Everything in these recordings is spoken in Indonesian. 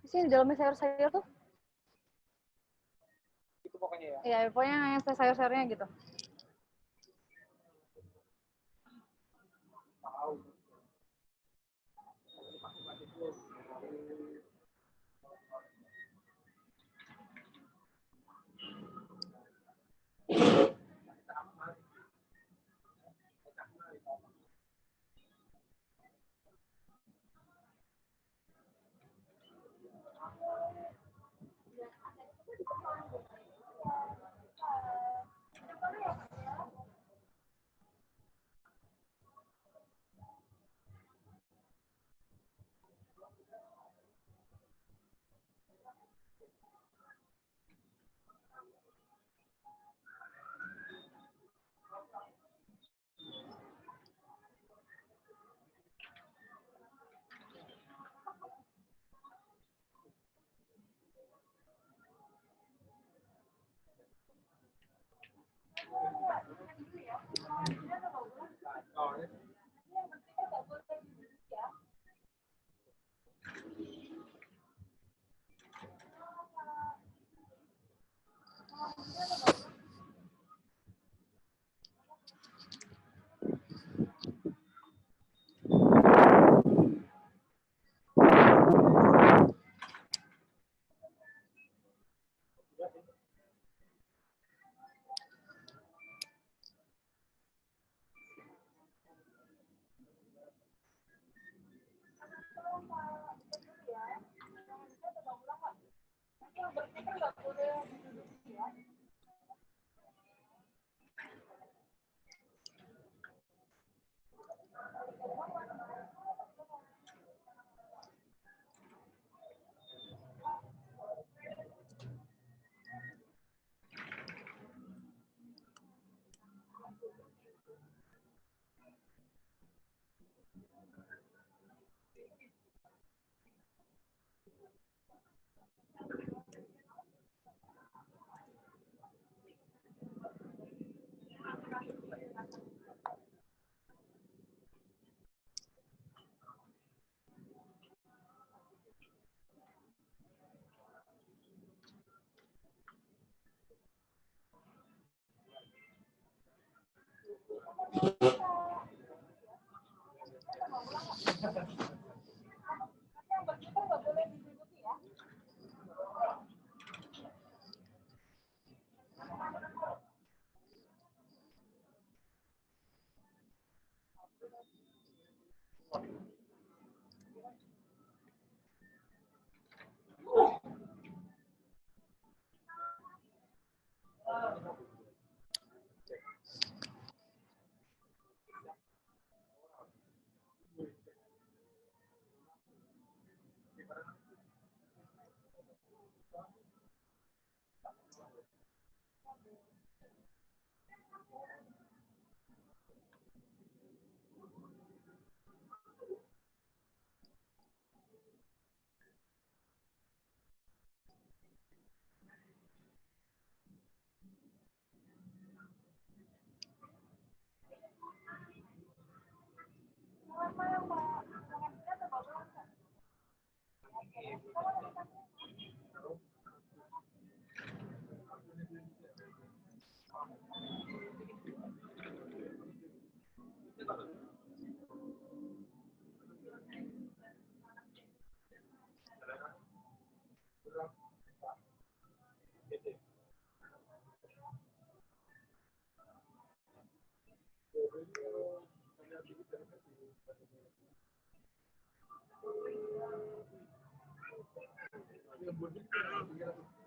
Sini di dalamnya sayur-sayur tuh. Itu pokoknya ya. Iya, pokoknya yang sayur-sayurnya gitu. Tahu.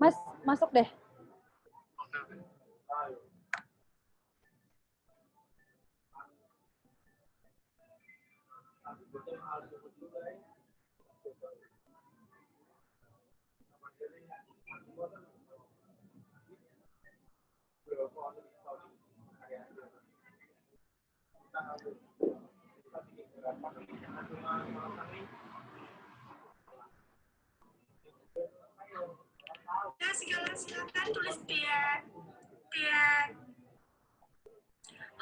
Mas, masuk deh. Ya, silakan tulis biar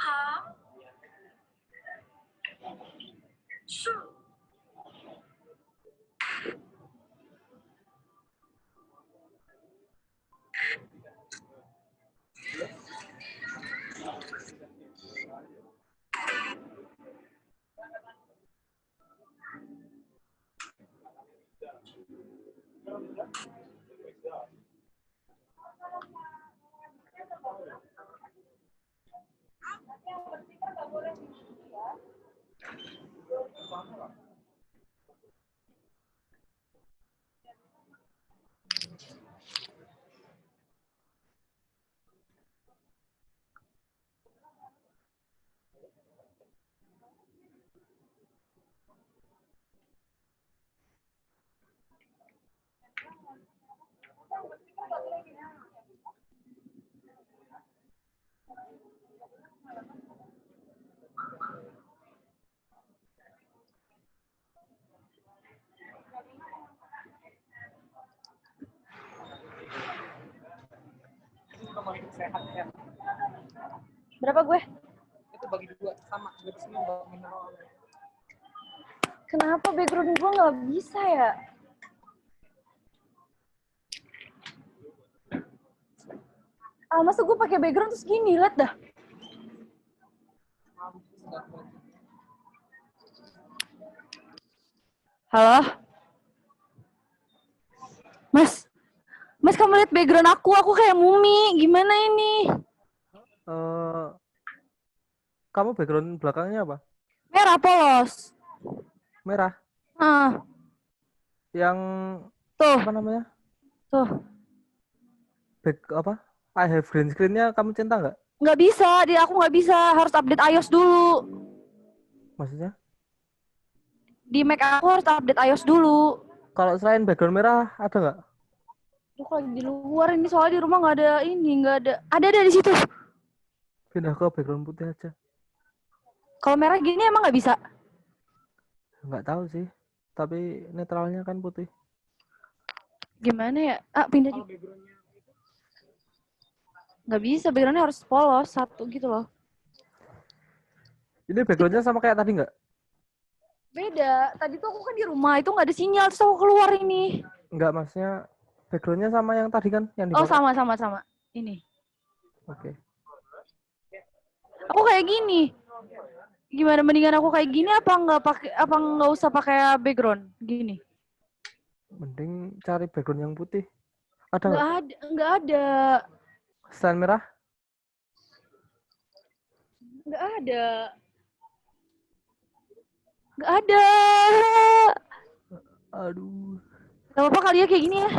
Hong Su Kembali sehat ya. Berapa gue? Itu bagi dua sama. Gue kesini bawa mineral. Kenapa background gue nggak bisa ya? Masa gue pakai background terus gini, liat dah. Halo? Mas kamu lihat background aku kayak mumi. Gimana ini? Kamu background belakangnya apa? Merah polos. Merah. Ah, Yang tuh, apa namanya? tuh. Apa? I have green screen-nya kamu cinta nggak? Nggak bisa, aku nggak bisa. Harus update iOS dulu. Maksudnya? Di Mac aku harus update iOS dulu. Kalau selain background merah ada nggak? Tuh kalau di luar ini soalnya di rumah nggak ada ini, nggak ada. Ada di situ. Pindah ke background putih aja. Kalau merah gini emang nggak bisa? Nggak tahu sih. Tapi netralnya kan putih. Gimana ya? Pindah. Kalau backgroundnya Nggak bisa, backgroundnya harus polos satu gitu loh. Ini backgroundnya sama kayak tadi nggak? Beda. Tadi tuh aku kan di rumah, itu nggak ada sinyal, terus aku keluar ini. Nggak, maksudnya backgroundnya sama yang tadi kan? Yang Oh, dipakai? sama. Ini. Oke. Aku kayak gini. Gimana, mendingan aku kayak gini apa nggak usah pakai background gini? Mending cari background yang putih. Ada nggak? Nggak ada. Selain merah? Nggak ada. Nggak ada. Aduh. Gak apa-apa kali ya kayak gini ya.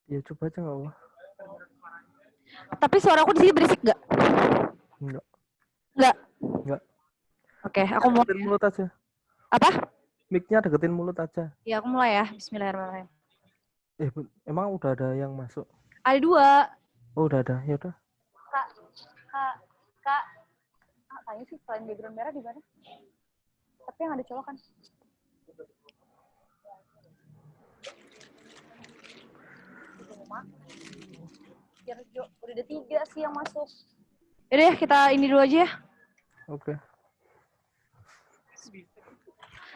Ya coba aja nggak apa. Tapi suara aku di sini berisik nggak? Nggak. Nggak. Nggak. Oke, aku mau. Deketin mulut aja. Apa? Mic-nya deketin mulut aja. Ya, aku mulai ya. Bismillahirrahmanirrahim. Emang udah ada yang masuk? Ada 2. Oh, udah ada. Ya udah. Kak. Tanya sih selain background merah di mana? Tapi yang ada colokan. Udah ada 3 sih yang masuk. Yaudah kita ini dulu aja ya. Oke.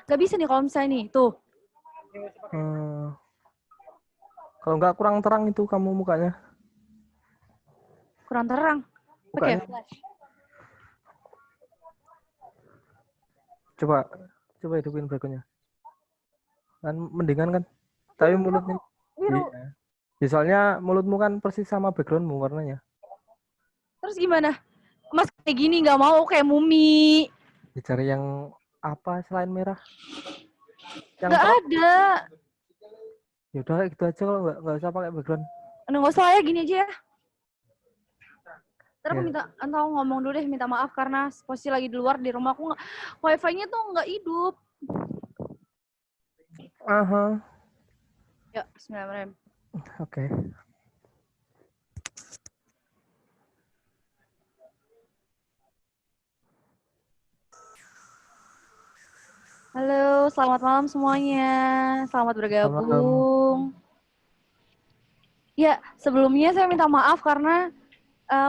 Gak bisa nih kalau misalnya nih, tuh. Kalau nggak kurang terang itu kamu mukanya. Kurang terang. Pakai Mukanya. flash. Coba hidupin backgroundnya. Kan mendingan kan? Tapi mulutnya. Biru. Iya. Ya, soalnya mulutmu kan persis sama backgroundmu warnanya. Terus gimana? Mas kayak gini nggak mau kayak mumi. Dicari yang apa selain merah? Yang Nggak ada. Ya udah gitu aja, kalau nggak usah pakai background. Nggak usah ya, gini aja ya. Ntar aku Ya. aku ngomong dulu deh, minta maaf karena posisi lagi di luar, di rumah aku wifi-nya tuh nggak hidup. Aha. Ya, bismillahirrahmanirrahim. Oke. Halo, selamat malam semuanya. Selamat bergabung. Ya, sebelumnya saya minta maaf karena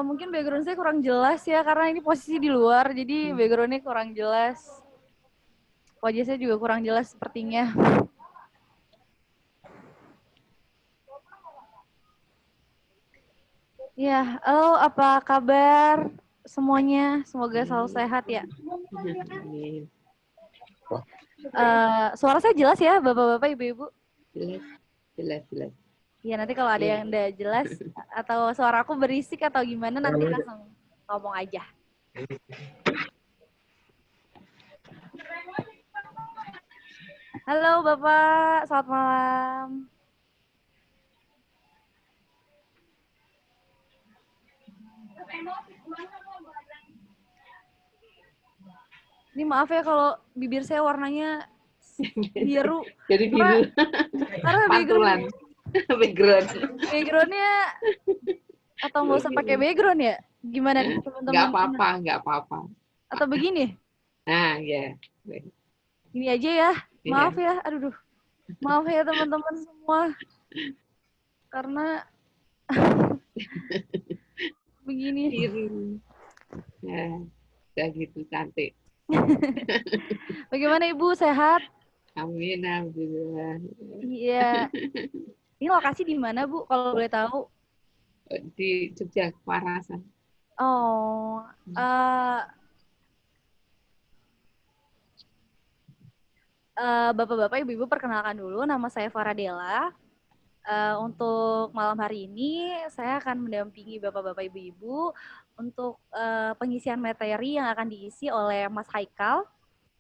mungkin background saya kurang jelas ya, karena ini posisi di luar, jadi background-nya kurang jelas. Wajah saya juga kurang jelas sepertinya. Ya, halo, apa kabar semuanya? Semoga selalu sehat ya. Suara saya jelas ya, bapak-bapak, ibu-ibu? Jelas. jelas. Iya, nanti kalau ada Iya. yang udah jelas atau suara aku berisik atau gimana nanti langsung ngomong aja. Halo Bapak, selamat malam. Ini maaf ya kalau bibir saya warnanya biru. Jadi biru. Karena Pantulan. Background. backgroundnya atau nggak usah pakai background ya? Gimana nih teman-teman? Nggak apa-apa. Atau begini? Nah, ya. Gini aja ya. Iya. Maaf ya, aduh. Maaf ya teman-teman semua. Karena begini. Biru. Nah, udah gitu cantik. Bagaimana Ibu, sehat? Amin, alhamdulillah. Iya. Ini lokasi di mana Bu, kalau boleh tahu? Di Jogja, Warasan. Oh, Bapak-bapak, Ibu-ibu perkenalkan dulu, nama saya Faradela. Untuk malam hari ini saya akan mendampingi Bapak-bapak, Ibu-ibu untuk pengisian materi yang akan diisi oleh Mas Haikal.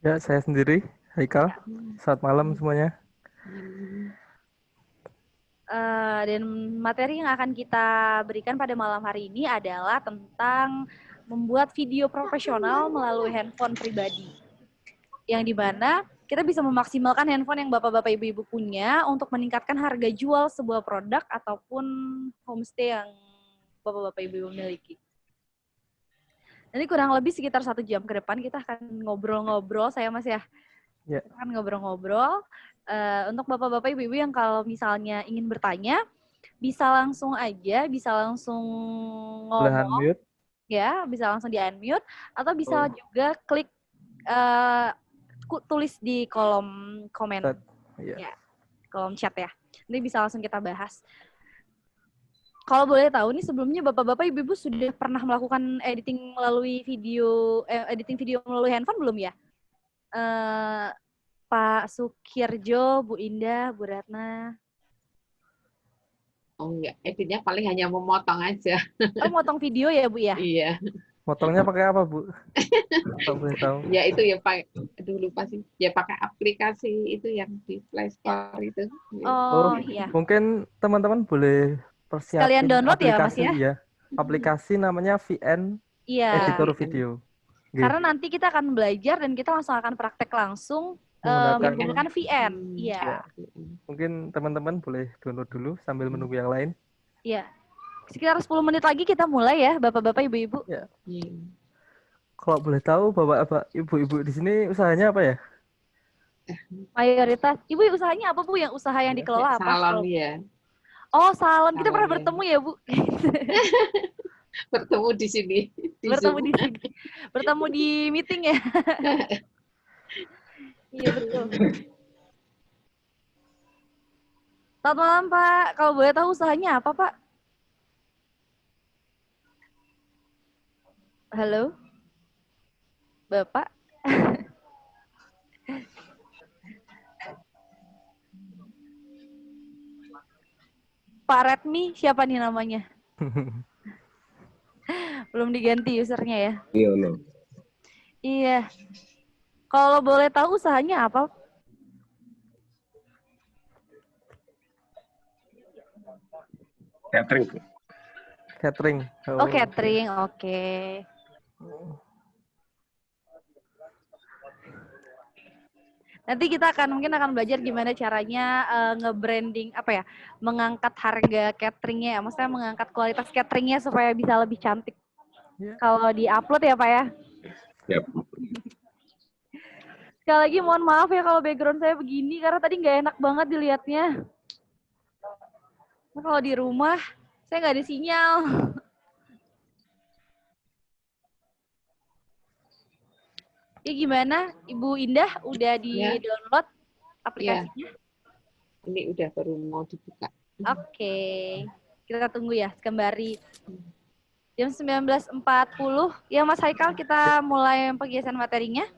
Ya, saya sendiri, Haikal. Selamat malam semuanya. Dan materi yang akan kita berikan pada malam hari ini adalah tentang membuat video profesional melalui handphone pribadi. Yang dimana kita bisa memaksimalkan handphone yang Bapak-bapak Ibu-ibu punya untuk meningkatkan harga jual sebuah produk ataupun homestay yang Bapak-bapak Ibu-ibu miliki. Nanti kurang lebih sekitar 1 jam ke depan kita akan ngobrol-ngobrol, saya Mas ya. Ya. Kita akan ngobrol-ngobrol. Untuk Bapak-bapak Ibu-ibu yang kalau misalnya ingin bertanya, bisa langsung aja, bisa langsung Boleh ngomong. unmute. Ya, bisa langsung di-unmute. Atau bisa juga klik tulis di kolom komen. Chat. Iya. Ya, kolom chat ya. Nanti bisa langsung kita bahas. Kalau boleh tahu nih sebelumnya Bapak-bapak Ibu-ibu sudah pernah melakukan editing melalui editing video melalui handphone belum ya? Pak Sukirjo, Bu Indah, Bu Ratna. Oh enggak, editnya paling hanya memotong aja. Oh, motong video ya, Bu ya? Iya. Motongnya pakai apa, Bu? Kalau boleh tahu. Ya itu ya pakai, aduh lupa sih. Ya pakai aplikasi itu yang di Play Store itu. Oh, iya. Mungkin teman-teman boleh persiapin Sekalian download ya, Mas aplikasi ya? Aplikasi namanya VN Iya. Editor Video. Karena nanti kita akan belajar dan kita langsung akan praktek langsung menggunakan VN. Iya. Mungkin teman-teman boleh download dulu sambil menunggu yang lain. Iya. Sekitar 10 menit lagi kita mulai ya, Bapak-bapak, Ibu-ibu. Ya. Kalau boleh tahu, Bapak-bapak, Ibu-ibu di sini usahanya apa ya? Mayoritas. Ibu usahanya apa, Bu? Yang usaha yang dikelola apa? Salon ya. Oh, salon. Kita pernah Salon, ya. bertemu ya, Bu? Bertemu di sini. Bertemu di sini. Bertemu di meeting ya. Iya, betul. Selamat malam, Pak. Kalau boleh tahu usahanya apa, Pak? Halo? Bapak? Pak Redmi, siapa nih namanya? Belum diganti usernya ya? Iya. Kalau boleh tahu usahanya apa? Catering. Catering. Oh, catering. Oke. Nanti kita mungkin akan belajar gimana caranya nge-branding, apa ya, mengangkat harga cateringnya, maksudnya mengangkat kualitas cateringnya supaya bisa lebih cantik. Kalau di-upload ya, Pak ya? Yap. Sekali lagi mohon maaf ya kalau background saya begini, karena tadi nggak enak banget dilihatnya. Nah, kalau di rumah, saya nggak ada sinyal. Ya gimana, Ibu Indah? Udah di-download aplikasinya? Ya. Ini udah baru mau dibuka. Oke. Kita tunggu ya, kembali. Jam 19.40. Ya Mas Haikal, kita mulai pengisian materinya.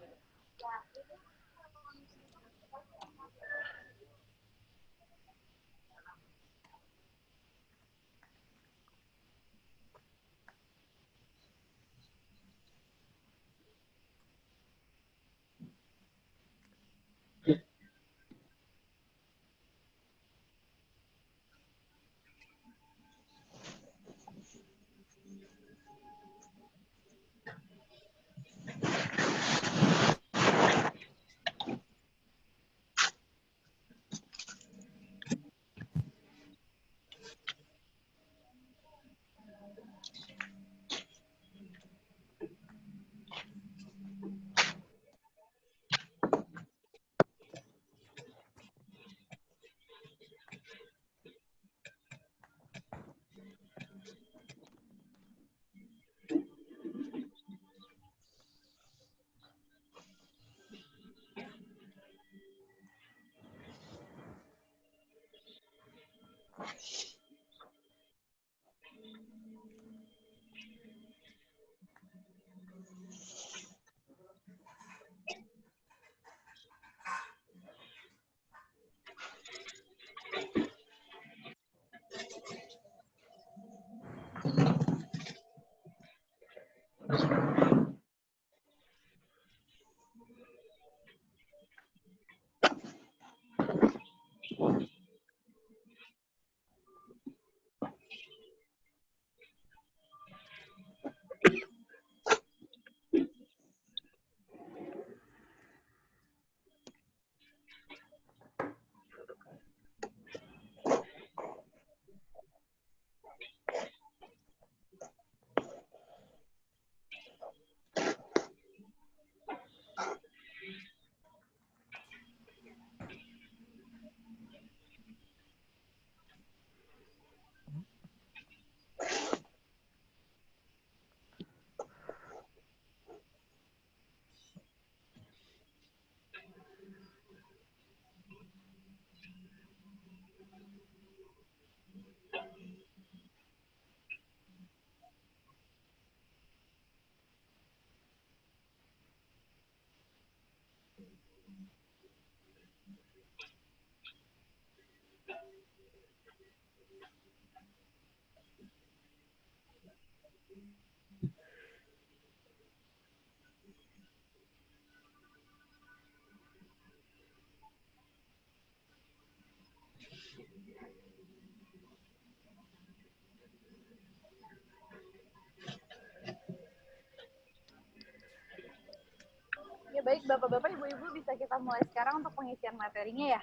Ya baik, Bapak-Bapak, Ibu-Ibu, bisa kita mulai sekarang untuk pengisian materinya ya.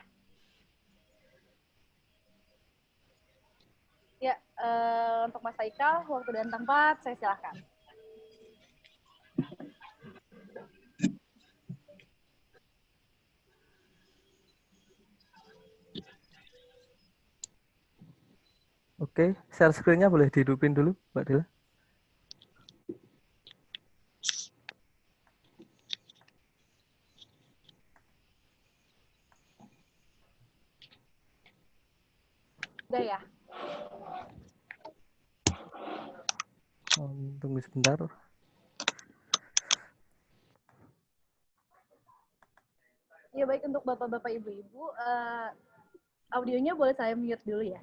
Ya, untuk Mas Haikal, waktu dan tempat, saya silakan. Oke, share screen-nya boleh dihidupin dulu, Mbak Dila. Udah ya? Tunggu sebentar. Ya baik, untuk Bapak-Bapak, Ibu-Ibu, audionya boleh saya mute dulu ya.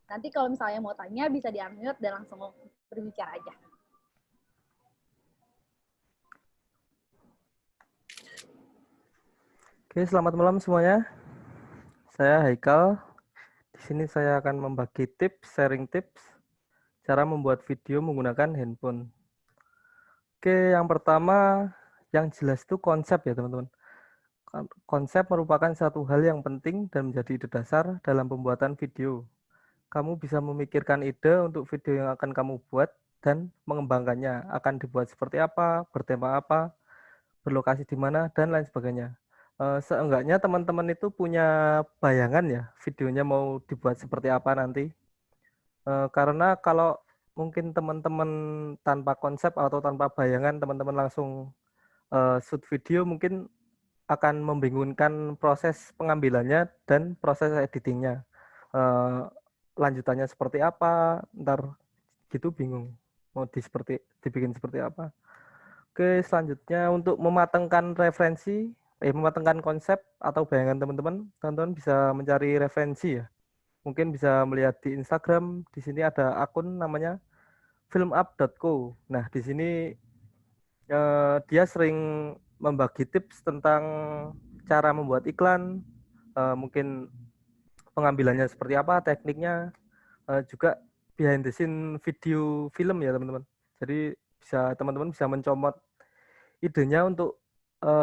Nanti kalau misalnya mau tanya, bisa di-unmute dan langsung berbicara aja. Oke, selamat malam semuanya. Saya Haikal. Di sini saya akan membagi tips, sharing tips, cara membuat video menggunakan handphone. Oke, yang pertama, yang jelas itu konsep ya teman-teman. Konsep merupakan satu hal yang penting dan menjadi ide dasar dalam pembuatan video. Kamu bisa memikirkan ide untuk video yang akan kamu buat dan mengembangkannya. Akan dibuat seperti apa, bertema apa, berlokasi di mana, dan lain sebagainya. Seenggaknya teman-teman itu punya bayangan ya, videonya mau dibuat seperti apa nanti. Karena kalau mungkin teman-teman tanpa konsep atau tanpa bayangan, teman-teman langsung shoot video, mungkin akan membingungkan proses pengambilannya dan proses editingnya. Lanjutannya seperti apa, ntar gitu bingung mau dibikin seperti apa. Oke, selanjutnya untuk mematangkan mematangkan konsep atau bayangan teman-teman bisa mencari referensi ya. Mungkin bisa melihat di Instagram, di sini ada akun namanya filmup.co. Nah, di sini dia sering membagi tips tentang cara membuat iklan, mungkin pengambilannya seperti apa, tekniknya, juga behind the scene video film ya teman-teman. Jadi teman-teman bisa mencomot idenya untuk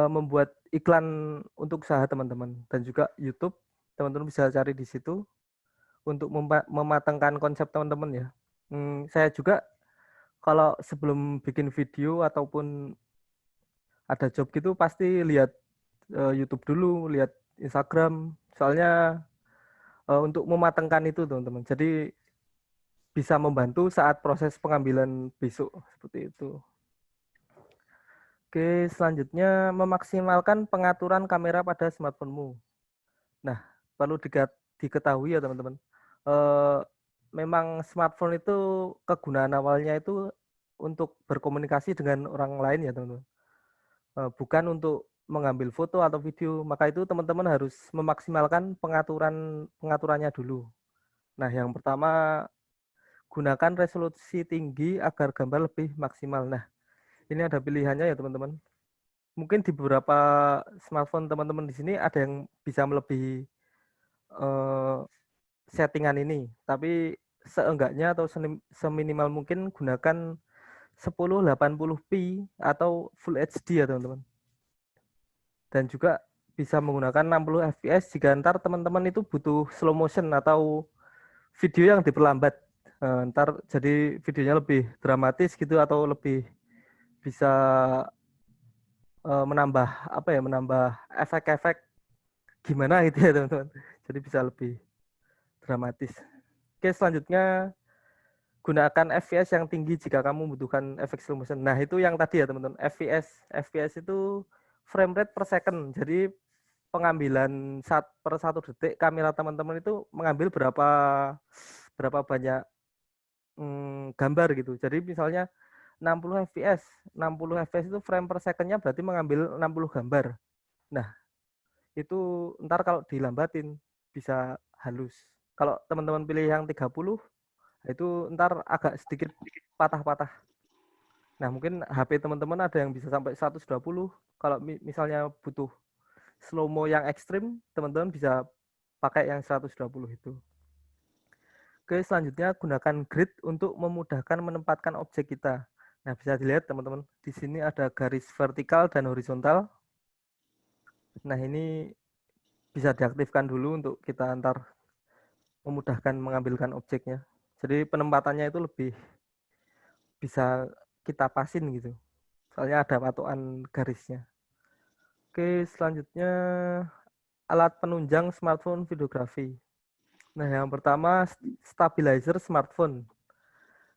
membuat iklan untuk usaha teman-teman, dan juga YouTube teman-teman bisa cari di situ untuk mematangkan konsep teman-teman ya. Saya juga kalau sebelum bikin video ataupun ada job gitu pasti lihat YouTube dulu, lihat Instagram, soalnya untuk mematangkan itu teman-teman. Jadi bisa membantu saat proses pengambilan besok seperti itu. Oke, selanjutnya memaksimalkan pengaturan kamera pada smartphone-mu. Nah, perlu diketahui ya teman-teman. Eh, Memang smartphone itu kegunaan awalnya itu untuk berkomunikasi dengan orang lain ya teman-teman. Bukan untuk mengambil foto atau video. Maka itu teman-teman harus memaksimalkan pengaturannya dulu. Nah, yang pertama gunakan resolusi tinggi agar gambar lebih maksimal. Nah, ini ada pilihannya ya teman-teman. Mungkin di beberapa smartphone teman-teman di sini ada yang bisa melebihi settingan ini, tapi seenggaknya atau seminimal mungkin gunakan 1080p atau Full HD ya teman-teman. Dan juga bisa menggunakan 60 fps jika ntar teman-teman itu butuh slow motion atau video yang diperlambat. Ntar jadi videonya lebih dramatis gitu atau lebih bisa menambah apa ya, menambah efek-efek gimana gitu ya teman-teman. Jadi bisa lebih dramatis. Oke, selanjutnya gunakan FPS yang tinggi jika kamu membutuhkan efek slow motion. Nah, itu yang tadi ya teman-teman. FPS itu frame rate per second. Jadi pengambilan per 1 detik kamera teman-teman itu mengambil berapa banyak gambar gitu. Jadi misalnya 60 fps. 60 fps itu frame per second-nya berarti mengambil 60 gambar. Nah, itu ntar kalau dilambatin bisa halus. Kalau teman-teman pilih yang 30, itu ntar agak sedikit patah-patah. Nah, mungkin HP teman-teman ada yang bisa sampai 120. Kalau misalnya butuh slow-mo yang ekstrim, teman-teman bisa pakai yang 120 itu. Oke, selanjutnya gunakan grid untuk memudahkan menempatkan objek kita. Nah, bisa dilihat teman-teman, di sini ada garis vertikal dan horizontal. Nah, ini bisa diaktifkan dulu untuk kita antar memudahkan mengambilkan objeknya. Jadi penempatannya itu lebih bisa kita pasin gitu. Soalnya ada patokan garisnya. Oke, selanjutnya alat penunjang smartphone videografi. Nah, yang pertama stabilizer smartphone.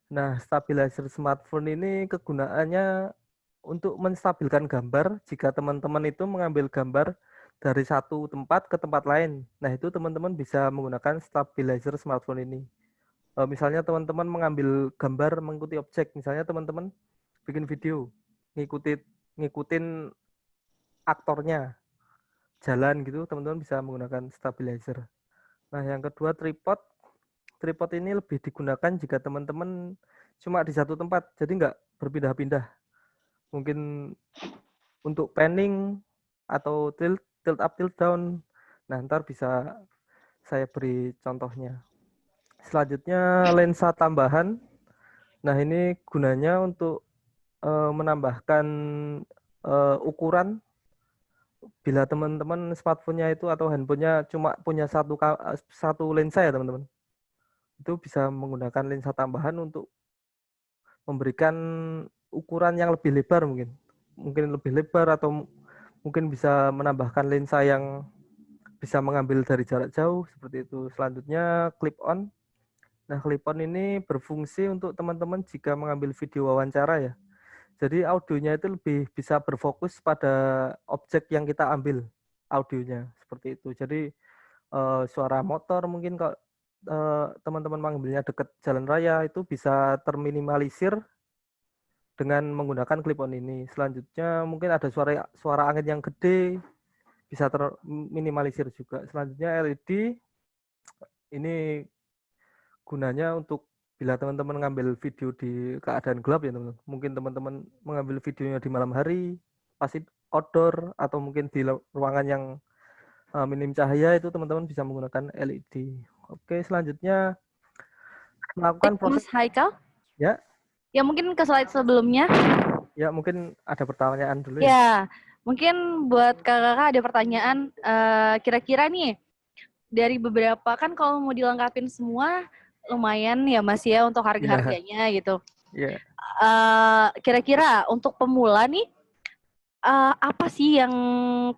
Nah, stabilizer smartphone ini kegunaannya untuk menstabilkan gambar jika teman-teman itu mengambil gambar dari satu tempat ke tempat lain. Nah, itu teman-teman bisa menggunakan stabilizer smartphone ini. Misalnya teman-teman mengambil gambar mengikuti objek. Misalnya teman-teman bikin video, ngikutin aktornya jalan gitu, teman-teman bisa menggunakan stabilizer. Nah, yang kedua tripod. Tripod ini lebih digunakan jika teman-teman cuma di satu tempat, jadi nggak berpindah-pindah. Mungkin untuk panning atau tilt up, tilt down. Nah, ntar bisa saya beri contohnya. Selanjutnya lensa tambahan. Nah, ini gunanya untuk menambahkan ukuran. Bila teman-teman smartphone-nya itu atau handphonenya cuma punya satu lensa ya teman-teman, itu bisa menggunakan lensa tambahan untuk memberikan ukuran yang lebih lebar mungkin lebih lebar atau mungkin bisa menambahkan lensa yang bisa mengambil dari jarak jauh seperti itu. Selanjutnya clip on. Nah, clip on ini berfungsi untuk teman-teman jika mengambil video wawancara ya. Jadi audionya itu lebih bisa berfokus pada objek yang kita ambil audionya seperti itu. Jadi suara motor mungkin kalau teman-teman mengambilnya dekat jalan raya itu bisa terminimalisir dengan menggunakan clip on ini. Selanjutnya mungkin ada suara angin yang gede bisa terminimalisir juga. Selanjutnya LED ini gunanya untuk bila teman-teman ngambil video di keadaan gelap ya teman-teman. Mungkin teman-teman mengambil videonya di malam hari, pasti outdoor atau mungkin di ruangan yang minim cahaya itu teman-teman bisa menggunakan LED. Oke, selanjutnya melakukan proses. Mas Haikal? Ya. Ya mungkin ke slide sebelumnya. Ya, mungkin ada pertanyaan dulu ya. Ya, mungkin buat kakak-kakak ada pertanyaan. Kira-kira nih, dari beberapa, kan kalau mau dilengkapin semua, lumayan ya Mas ya untuk harga-harganya gitu. Yeah. Kira-kira untuk pemula nih, apa sih yang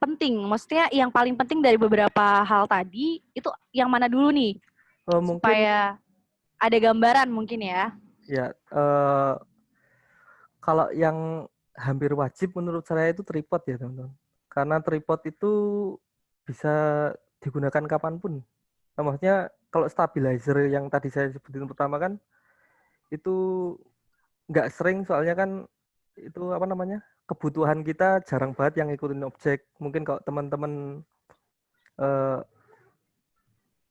penting? Maksudnya yang paling penting dari beberapa hal tadi, itu yang mana dulu nih? Mungkin, supaya ada gambaran mungkin ya. Ya, kalau yang hampir wajib menurut saya itu tripod ya teman-teman. Karena tripod itu bisa digunakan kapanpun. Maksudnya kalau stabilizer yang tadi saya sebutin pertama kan itu nggak sering, soalnya kan itu apa namanya, kebutuhan kita jarang banget yang ngikutin objek. Mungkin kalau teman-teman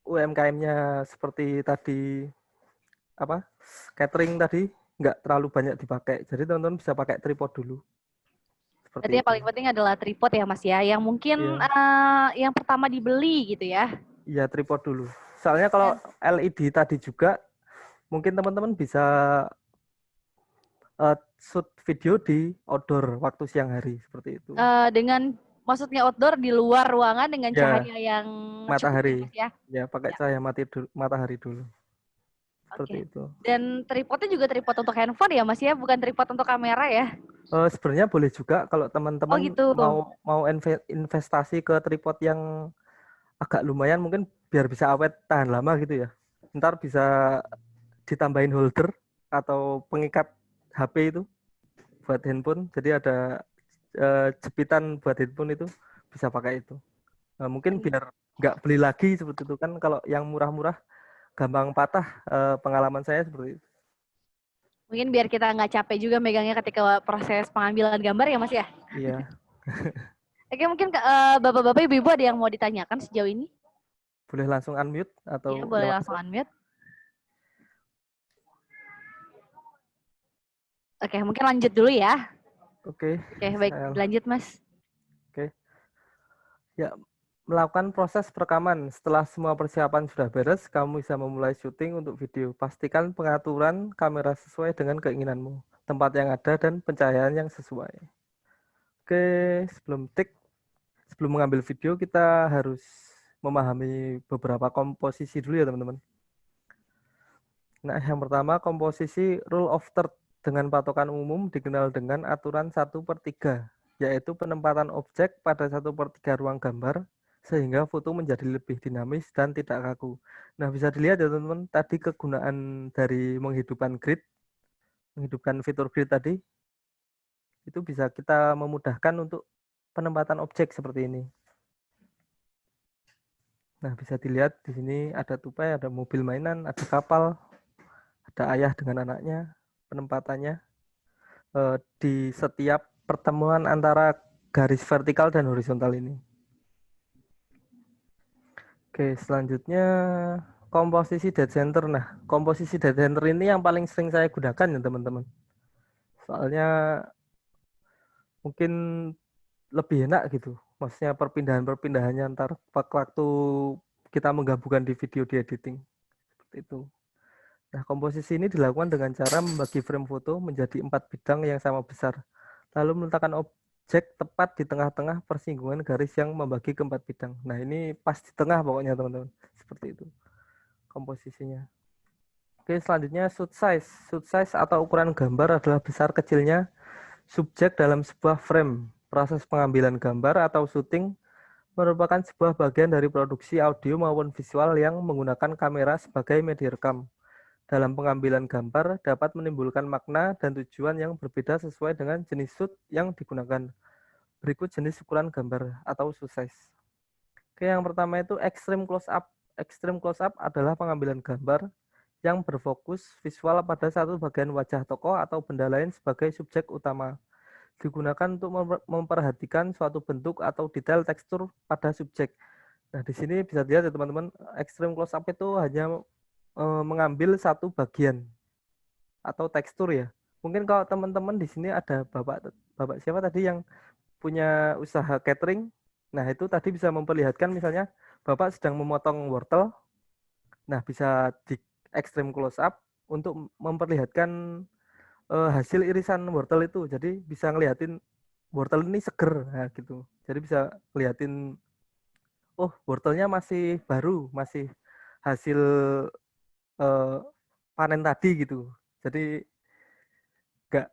UMKM-nya seperti tadi apa catering tadi nggak terlalu banyak dipakai, jadi teman-teman bisa pakai tripod dulu Berarti seperti yang itu. paling penting adalah tripod ya Mas ya, yang mungkin Iya, yang pertama dibeli gitu ya. iya tripod dulu. Soalnya kalau Dan LED tadi juga mungkin teman-teman bisa shoot video di outdoor waktu siang hari seperti itu. dengan maksudnya outdoor di luar ruangan dengan Ya, cahaya yang cukup ya matahari. Mas ya. Ya, pakai Ya, cahaya matahari dulu. oke. Seperti itu. Dan tripodnya juga tripod untuk handphone ya Mas ya, bukan tripod untuk kamera ya. Sebenarnya boleh juga kalau Oh teman-teman gitu. mau investasi ke tripod yang agak lumayan, mungkin biar bisa awet tahan lama gitu ya. Ntar bisa ditambahin holder atau pengikat HP itu buat handphone. Jadi ada jepitan buat handphone itu, bisa pakai itu. Nah, mungkin biar nggak beli lagi seperti itu kan, kalau yang murah-murah gampang patah. Pengalaman saya seperti itu. Mungkin biar kita nggak capek juga megangnya ketika proses pengambilan gambar ya Mas ya. Iya, Oke, mungkin bapak-bapak ibu-ibu ada yang mau ditanyakan sejauh ini? boleh langsung unmute Iya, atau boleh lewat langsung chat. unmute. Oke, mungkin lanjut dulu ya. Oke, Oke, baik. saya Lanjut, Mas. oke. Ya, melakukan proses perekaman. Setelah semua persiapan sudah beres, kamu bisa memulai syuting untuk video. Pastikan pengaturan kamera sesuai dengan keinginanmu, tempat yang ada, dan pencahayaan yang sesuai. Oke, sebelum mengambil video, kita harus memahami beberapa komposisi dulu ya, teman-teman. Nah, yang pertama, komposisi rule of third dengan patokan umum dikenal dengan aturan 1/3, yaitu penempatan objek pada 1/3 ruang gambar sehingga foto menjadi lebih dinamis dan tidak kaku. Nah, bisa dilihat ya teman-teman, tadi kegunaan dari menghidupkan fitur grid tadi, itu bisa kita memudahkan untuk penempatan objek seperti ini. Nah, bisa dilihat di sini ada tupai, ada mobil mainan, ada kapal, ada ayah dengan anaknya, penempatannya di setiap pertemuan antara garis vertikal dan horizontal ini. Oke, selanjutnya komposisi dead center. Nah, komposisi dead center ini yang paling sering saya gunakan ya teman-teman. Soalnya mungkin lebih enak gitu. Maksudnya perpindahan-perpindahannya antar waktu kita menggabungkan di video di editing. Seperti itu. Nah, komposisi ini dilakukan dengan cara membagi frame foto menjadi 4 bidang yang sama besar, lalu meletakkan objek tepat di tengah-tengah persinggungan garis yang membagi ke 4 bidang. Nah, ini pas di tengah pokoknya teman-teman. Seperti itu komposisinya. Oke, selanjutnya shoot size. Shoot size atau ukuran gambar adalah besar kecilnya subjek dalam sebuah frame. Proses pengambilan gambar atau syuting merupakan sebuah bagian dari produksi audio maupun visual yang menggunakan kamera sebagai media rekam. Dalam pengambilan gambar dapat menimbulkan makna dan tujuan yang berbeda sesuai dengan jenis shoot yang digunakan. Berikut jenis ukuran gambar atau shoot size. Oke, yang pertama itu extreme close up. Extreme close up adalah pengambilan gambar yang berfokus visual pada satu bagian wajah tokoh atau benda lain sebagai subjek utama. Digunakan untuk memperhatikan suatu bentuk atau detail tekstur pada subjek. Nah, di sini bisa dilihat ya teman-teman, extreme close up itu hanya mengambil satu bagian atau tekstur ya. Mungkin kalau teman-teman di sini ada bapak siapa tadi yang punya usaha catering, nah itu tadi bisa memperlihatkan misalnya bapak sedang memotong wortel, nah bisa di extreme close up untuk memperlihatkan hasil irisan wortel itu. Jadi bisa ngeliatin wortel ini seger, nah gitu. Jadi bisa ngeliatin, oh wortelnya masih baru, masih hasil panen tadi gitu. Jadi nggak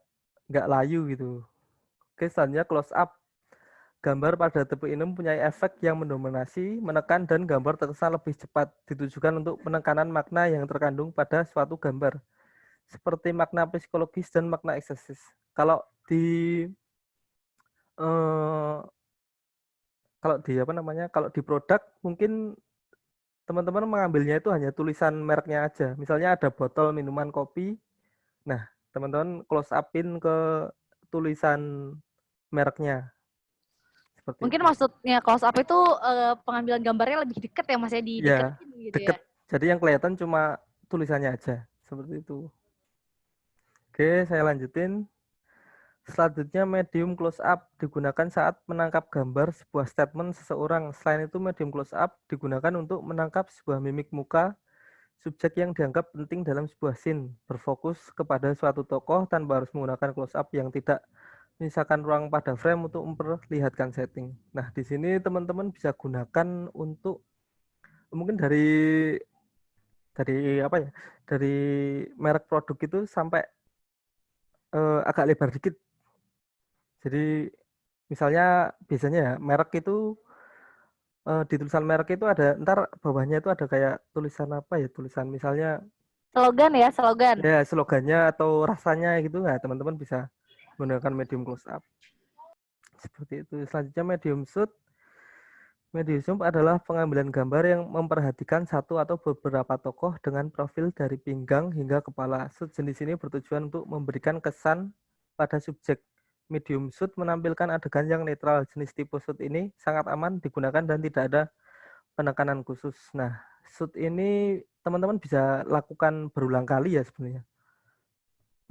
nggak layu gitu. Oke, selanjutnya close up. Gambar pada tipe ini mempunyai efek yang mendominasi, menekan, dan gambar terkesan lebih cepat. Ditujukan untuk penekanan makna yang terkandung pada suatu gambar, seperti makna psikologis dan makna estetis. Kalau di eh, kalau di apa namanya? Kalau di produk mungkin teman-teman mengambilnya itu hanya tulisan mereknya aja. Misalnya ada botol minuman kopi. Nah, teman-teman close up-in ke tulisan mereknya. Seperti Mungkin itu. maksudnya close up itu pengambilan gambarnya lebih dekat ya Mas ya, Ya, dideketin gitu ya. deket. Jadi yang kelihatan cuma tulisannya aja. Seperti itu. Oke, saya lanjutin. Selanjutnya, medium close up digunakan saat menangkap gambar sebuah statement seseorang. Selain itu, medium close up digunakan untuk menangkap sebuah mimik muka subjek yang dianggap penting dalam sebuah scene. Berfokus kepada suatu tokoh tanpa harus menggunakan close up yang tidak menyisakan ruang pada frame untuk memperlihatkan setting. Nah, di sini teman-teman bisa gunakan untuk mungkin dari apa ya? Dari merek produk itu sampai agak lebar dikit. Jadi misalnya biasanya ya merek itu di tulisan merek itu ada ntar bawahnya itu ada kayak tulisan apa ya, tulisan misalnya Slogan ya, slogan. ya slogannya atau rasanya gitu. Nah, teman-teman bisa menggunakan medium close up seperti itu. Selanjutnya medium shoot. Medium shoot adalah pengambilan gambar yang memperhatikan satu atau beberapa tokoh dengan profil dari pinggang hingga kepala. Shoot jenis ini bertujuan untuk memberikan kesan pada subjek. Medium shoot menampilkan adegan yang netral. Jenis tipe shoot ini sangat aman digunakan dan tidak ada penekanan khusus. Nah, shoot ini teman-teman bisa lakukan berulang kali ya sebenarnya.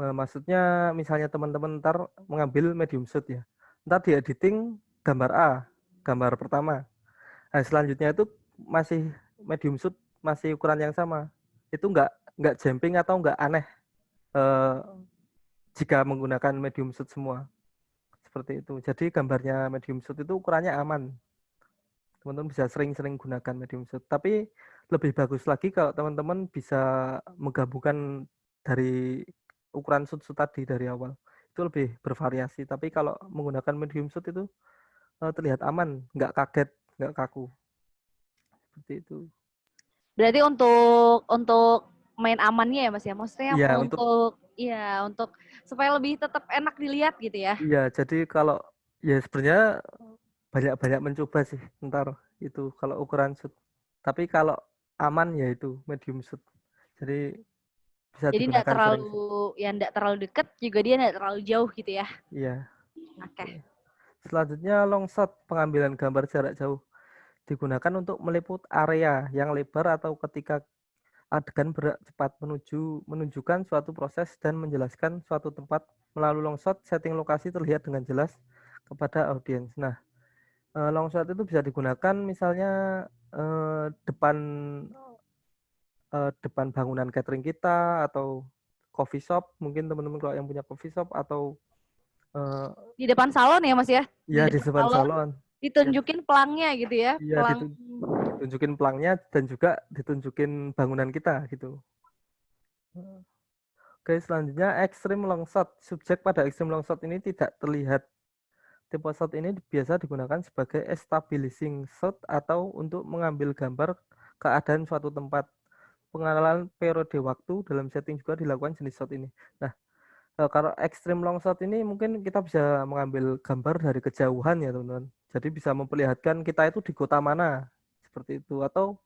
Maksudnya misalnya teman-teman ntar mengambil medium shoot ya. Ntar di editing gambar A, gambar pertama. Nah, selanjutnya itu masih medium shoot, masih ukuran yang sama. Itu nggak jumping atau nggak aneh eh, jika menggunakan medium shoot semua. Seperti itu. Jadi gambarnya medium shoot itu ukurannya aman. Teman-teman bisa sering-sering gunakan medium shoot. Tapi lebih bagus lagi kalau teman-teman bisa menggabungkan dari ukuran shoot tadi dari awal. Itu lebih bervariasi. Tapi kalau menggunakan medium shoot itu terlihat aman, nggak kaget, nggak kaku. Seperti itu. Berarti untuk main amannya ya Mas ya. Maksudnya Iya, untuk supaya lebih tetap enak dilihat gitu ya. iya, jadi kalau ya sebenarnya banyak-banyak mencoba sih ntar itu kalau ukuran shoot. Tapi kalau aman ya itu medium shoot. Jadi bisa Jadi digunakan sering. enggak terlalu deket juga dia enggak terlalu jauh gitu ya. Iya. Oke. Selanjutnya long shot, pengambilan gambar jarak jauh. Digunakan untuk meliput area yang lebar atau ketika adegan bergerak cepat menunjukkan suatu proses dan menjelaskan suatu tempat. Melalui long shot, setting lokasi terlihat dengan jelas kepada audiens. Nah, long shot itu bisa digunakan misalnya depan bangunan catering kita atau coffee shop, mungkin teman-teman kalau yang punya coffee shop atau Di depan salon ya Mas ya. Di ya di depan depan salon salon. ditunjukin pelangnya gitu ya. Iya, Pelang. ditunjukin pelangnya dan juga ditunjukin bangunan kita gitu. Oke, selanjutnya extreme long shot. Subjek pada extreme long shot ini tidak terlihat. Tipe shot ini biasa digunakan sebagai establishing shot atau untuk mengambil gambar keadaan suatu tempat. Pengenalan periode waktu dalam setting juga dilakukan jenis shot ini. Nah, kalau extreme long shot ini mungkin kita bisa mengambil gambar dari kejauhan ya teman-teman. Jadi bisa memperlihatkan kita itu di kota mana seperti itu, atau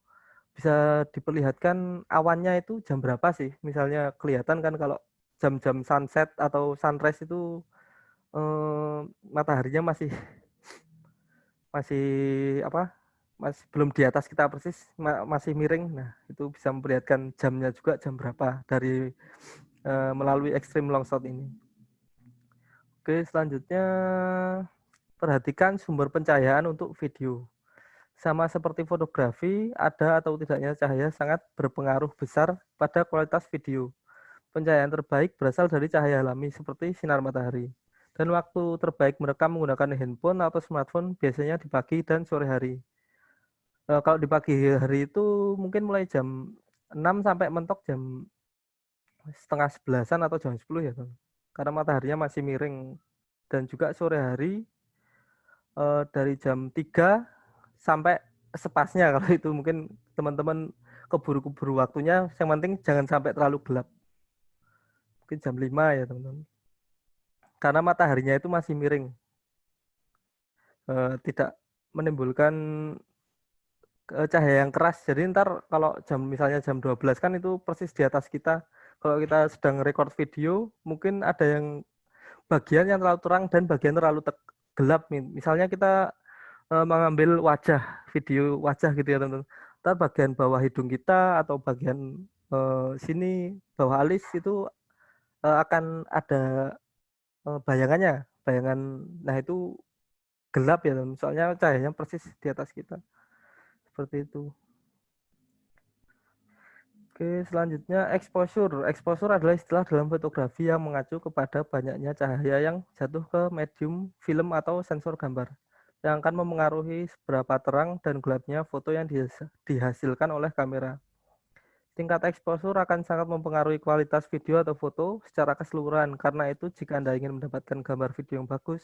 bisa diperlihatkan awannya itu jam berapa sih. Misalnya kelihatan kan kalau jam-jam sunset atau sunrise itu mataharinya masih masih apa? Masih belum di atas kita persis, masih miring. Nah, itu bisa memperlihatkan jamnya juga jam berapa dari melalui extreme long shot ini. Oke, selanjutnya perhatikan sumber pencahayaan untuk video. Sama seperti fotografi, ada atau tidaknya cahaya sangat berpengaruh besar pada kualitas video. Pencahayaan terbaik berasal dari cahaya alami seperti sinar matahari. Dan waktu terbaik merekam menggunakan handphone atau smartphone biasanya di pagi dan sore hari. Kalau di pagi hari itu mungkin mulai jam 6 sampai mentok jam setengah 11-an atau jam 10 ya, teman. Karena mataharinya masih miring. Dan juga sore hari dari jam 3 sampai sepasnya. Kalau itu mungkin teman-teman keburu-keburu waktunya, yang penting jangan sampai terlalu gelap. Mungkin jam 5 ya teman-teman. Karena mataharinya itu masih miring. Tidak menimbulkan cahaya yang keras. Jadi ntar kalau misalnya jam 12 kan itu persis di atas kita. Kalau kita sedang record video, mungkin ada yang bagian yang terlalu terang dan bagian terlalu gelap. Misalnya kita mengambil video wajah gitu ya teman-teman. Ntar bagian bawah hidung kita atau bagian sini bawah alis itu akan ada bayangan. Nah itu gelap ya teman. Soalnya cahayanya persis di atas kita. Seperti itu. Oke, selanjutnya exposure. Exposure adalah istilah dalam fotografi yang mengacu kepada banyaknya cahaya yang jatuh ke medium film atau sensor gambar, yang akan memengaruhi seberapa terang dan gelapnya foto yang dihasilkan oleh kamera. Tingkat exposure akan sangat mempengaruhi kualitas video atau foto secara keseluruhan. Karena itu, jika Anda ingin mendapatkan gambar video yang bagus,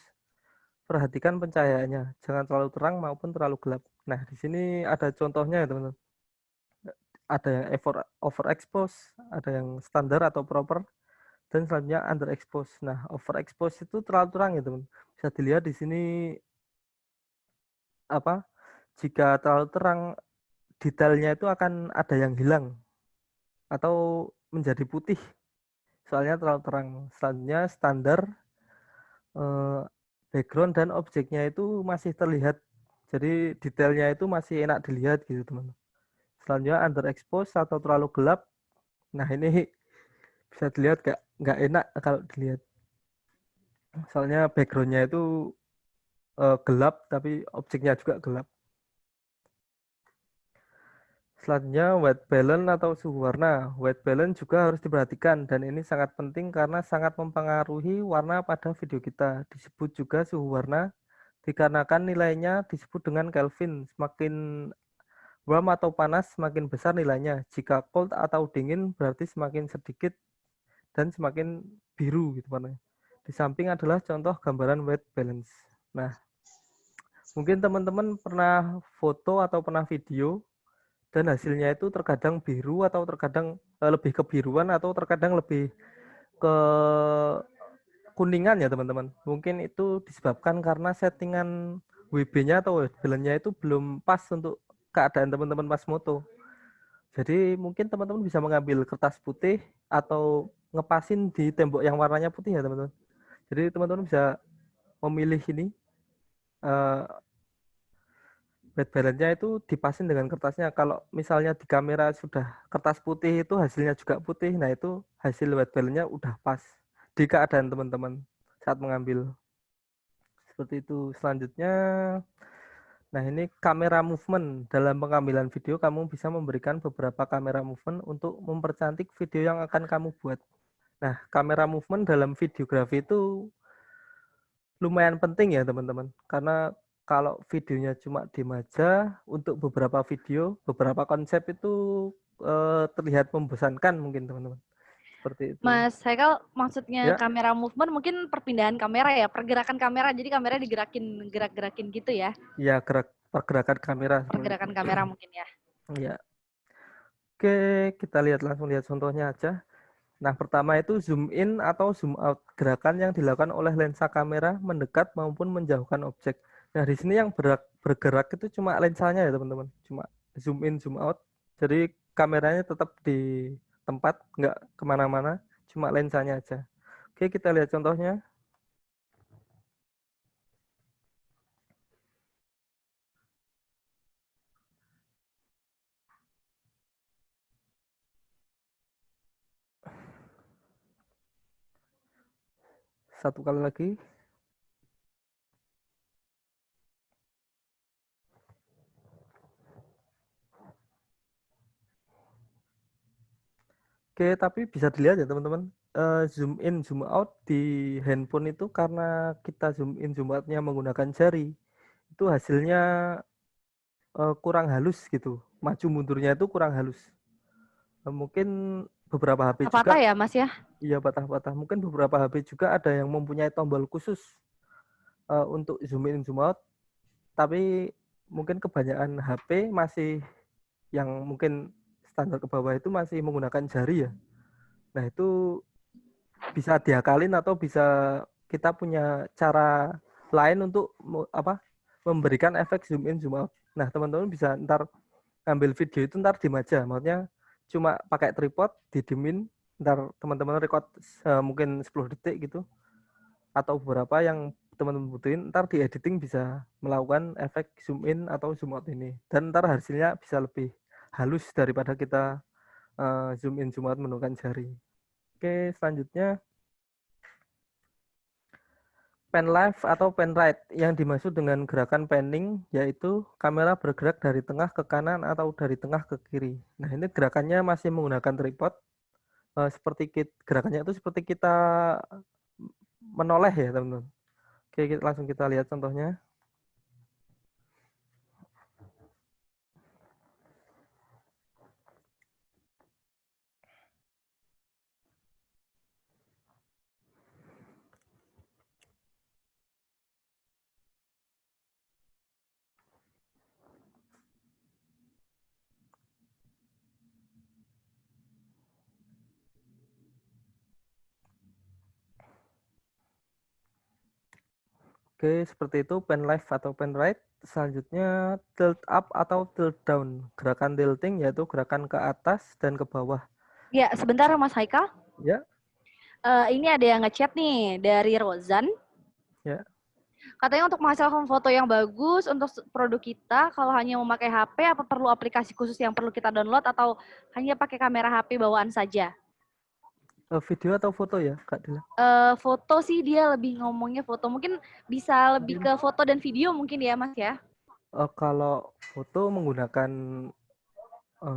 perhatikan pencahayaannya. Jangan terlalu terang maupun terlalu gelap. Nah, di sini ada contohnya ya, teman-teman. Ada yang overexpose, ada yang standar atau proper, dan selanjutnya underexpose. Nah, overexpose itu terlalu terang ya, teman. Bisa dilihat di sini jika terlalu terang, detailnya itu akan ada yang hilang atau menjadi putih. Soalnya terlalu terang. Selanjutnya standar, background dan objeknya itu masih terlihat. Jadi detailnya itu masih enak dilihat gitu, teman. Selanjutnya underexpose atau terlalu gelap. Nah, ini bisa dilihat nggak enak kalau dilihat. Soalnya backgroundnya itu gelap, tapi objeknya juga gelap. Selanjutnya white balance atau suhu warna. White balance juga harus diperhatikan dan ini sangat penting karena sangat mempengaruhi warna pada video kita. Disebut juga suhu warna dikarenakan nilainya disebut dengan Kelvin. Semakin warm atau panas semakin besar nilainya. Jika cold atau dingin berarti semakin sedikit dan semakin biru gitu warnanya. Di samping adalah contoh gambaran white balance. Nah, mungkin teman-teman pernah foto atau pernah video dan hasilnya itu terkadang biru atau terkadang lebih kebiruan atau terkadang lebih ke kuningan ya teman-teman. Mungkin itu disebabkan karena settingan WB-nya atau white balance-nya itu belum pas untuk keadaan teman-teman pas moto. Jadi mungkin teman-teman bisa mengambil kertas putih atau ngepasin di tembok yang warnanya putih ya teman-teman. Jadi teman-teman bisa memilih ini white balance-nya itu dipasin dengan kertasnya. Kalau misalnya di kamera sudah kertas putih itu hasilnya juga putih, nah itu hasil white balance-nya udah pas di keadaan teman-teman saat mengambil. Seperti itu. Selanjutnya, nah ini kamera movement. Dalam pengambilan video, kamu bisa memberikan beberapa kamera movement untuk mempercantik video yang akan kamu buat. Nah, kamera movement dalam videografi itu lumayan penting ya teman-teman. Karena kalau videonya cuma diem aja, untuk beberapa video, beberapa konsep itu terlihat membosankan mungkin teman-teman. Seperti itu. Mas Haikal, maksudnya Ya. kamera movement mungkin perpindahan kamera ya, pergerakan kamera, jadi kamera gerak-gerakin gitu ya? Ya, pergerakan kamera. Pergerakan kamera mungkin ya. Ya. Oke, kita langsung lihat contohnya aja. Nah, pertama itu zoom in atau zoom out, gerakan yang dilakukan oleh lensa kamera mendekat maupun menjauhkan objek. Nah, di sini yang bergerak itu cuma lensanya ya, teman-teman. Cuma zoom in, zoom out. Jadi kameranya tetap di tempat, nggak kemana-mana, cuma lensanya aja. Oke, kita lihat contohnya. Satu kali lagi. Oke, tapi bisa dilihat ya teman-teman, zoom in, zoom out di handphone itu karena kita zoom in, zoom outnya menggunakan jari, itu hasilnya kurang halus gitu. Maju mundurnya itu kurang halus. Mungkin beberapa HP juga. Patah ya Mas ya? Iya, patah-patah. Mungkin beberapa HP juga ada yang mempunyai tombol khusus untuk zoom in, zoom out. Tapi mungkin kebanyakan HP masih yang mungkin standar ke bawah itu masih menggunakan jari ya. Nah, itu bisa diakalin atau bisa kita punya cara lain untuk memberikan efek zoom in, zoom out. Nah, teman-teman bisa ntar ngambil video itu ntar diem aja. Maksudnya cuma pakai tripod, didiemin, ntar teman-teman record mungkin 10 detik gitu. Atau beberapa yang teman-teman butuhin, ntar di editing bisa melakukan efek zoom in atau zoom out ini. Dan ntar hasilnya bisa lebih halus daripada kita zoom in, zoom out menggunakan jari. Oke, selanjutnya pan left atau pan right. Yang dimaksud dengan gerakan panning yaitu kamera bergerak dari tengah ke kanan atau dari tengah ke kiri. Nah, ini gerakannya masih menggunakan tripod. Gerakannya itu seperti kita menoleh ya, teman-teman. Oke, langsung kita lihat contohnya. Oke, seperti itu pan left atau pan right. Selanjutnya tilt up atau tilt down. Gerakan tilting yaitu gerakan ke atas dan ke bawah. Ya, sebentar Mas Haikal. Ya. Ini ada yang ngechat nih dari Rozan. Ya. Katanya untuk menghasilkan foto yang bagus untuk produk kita, kalau hanya memakai HP, apa perlu aplikasi khusus yang perlu kita download atau hanya pakai kamera HP bawaan saja? Video atau foto ya, Kak Dila? Foto sih, dia lebih ngomongnya foto. Mungkin bisa lebih ke foto dan video mungkin ya, Mas ya? Kalau foto menggunakan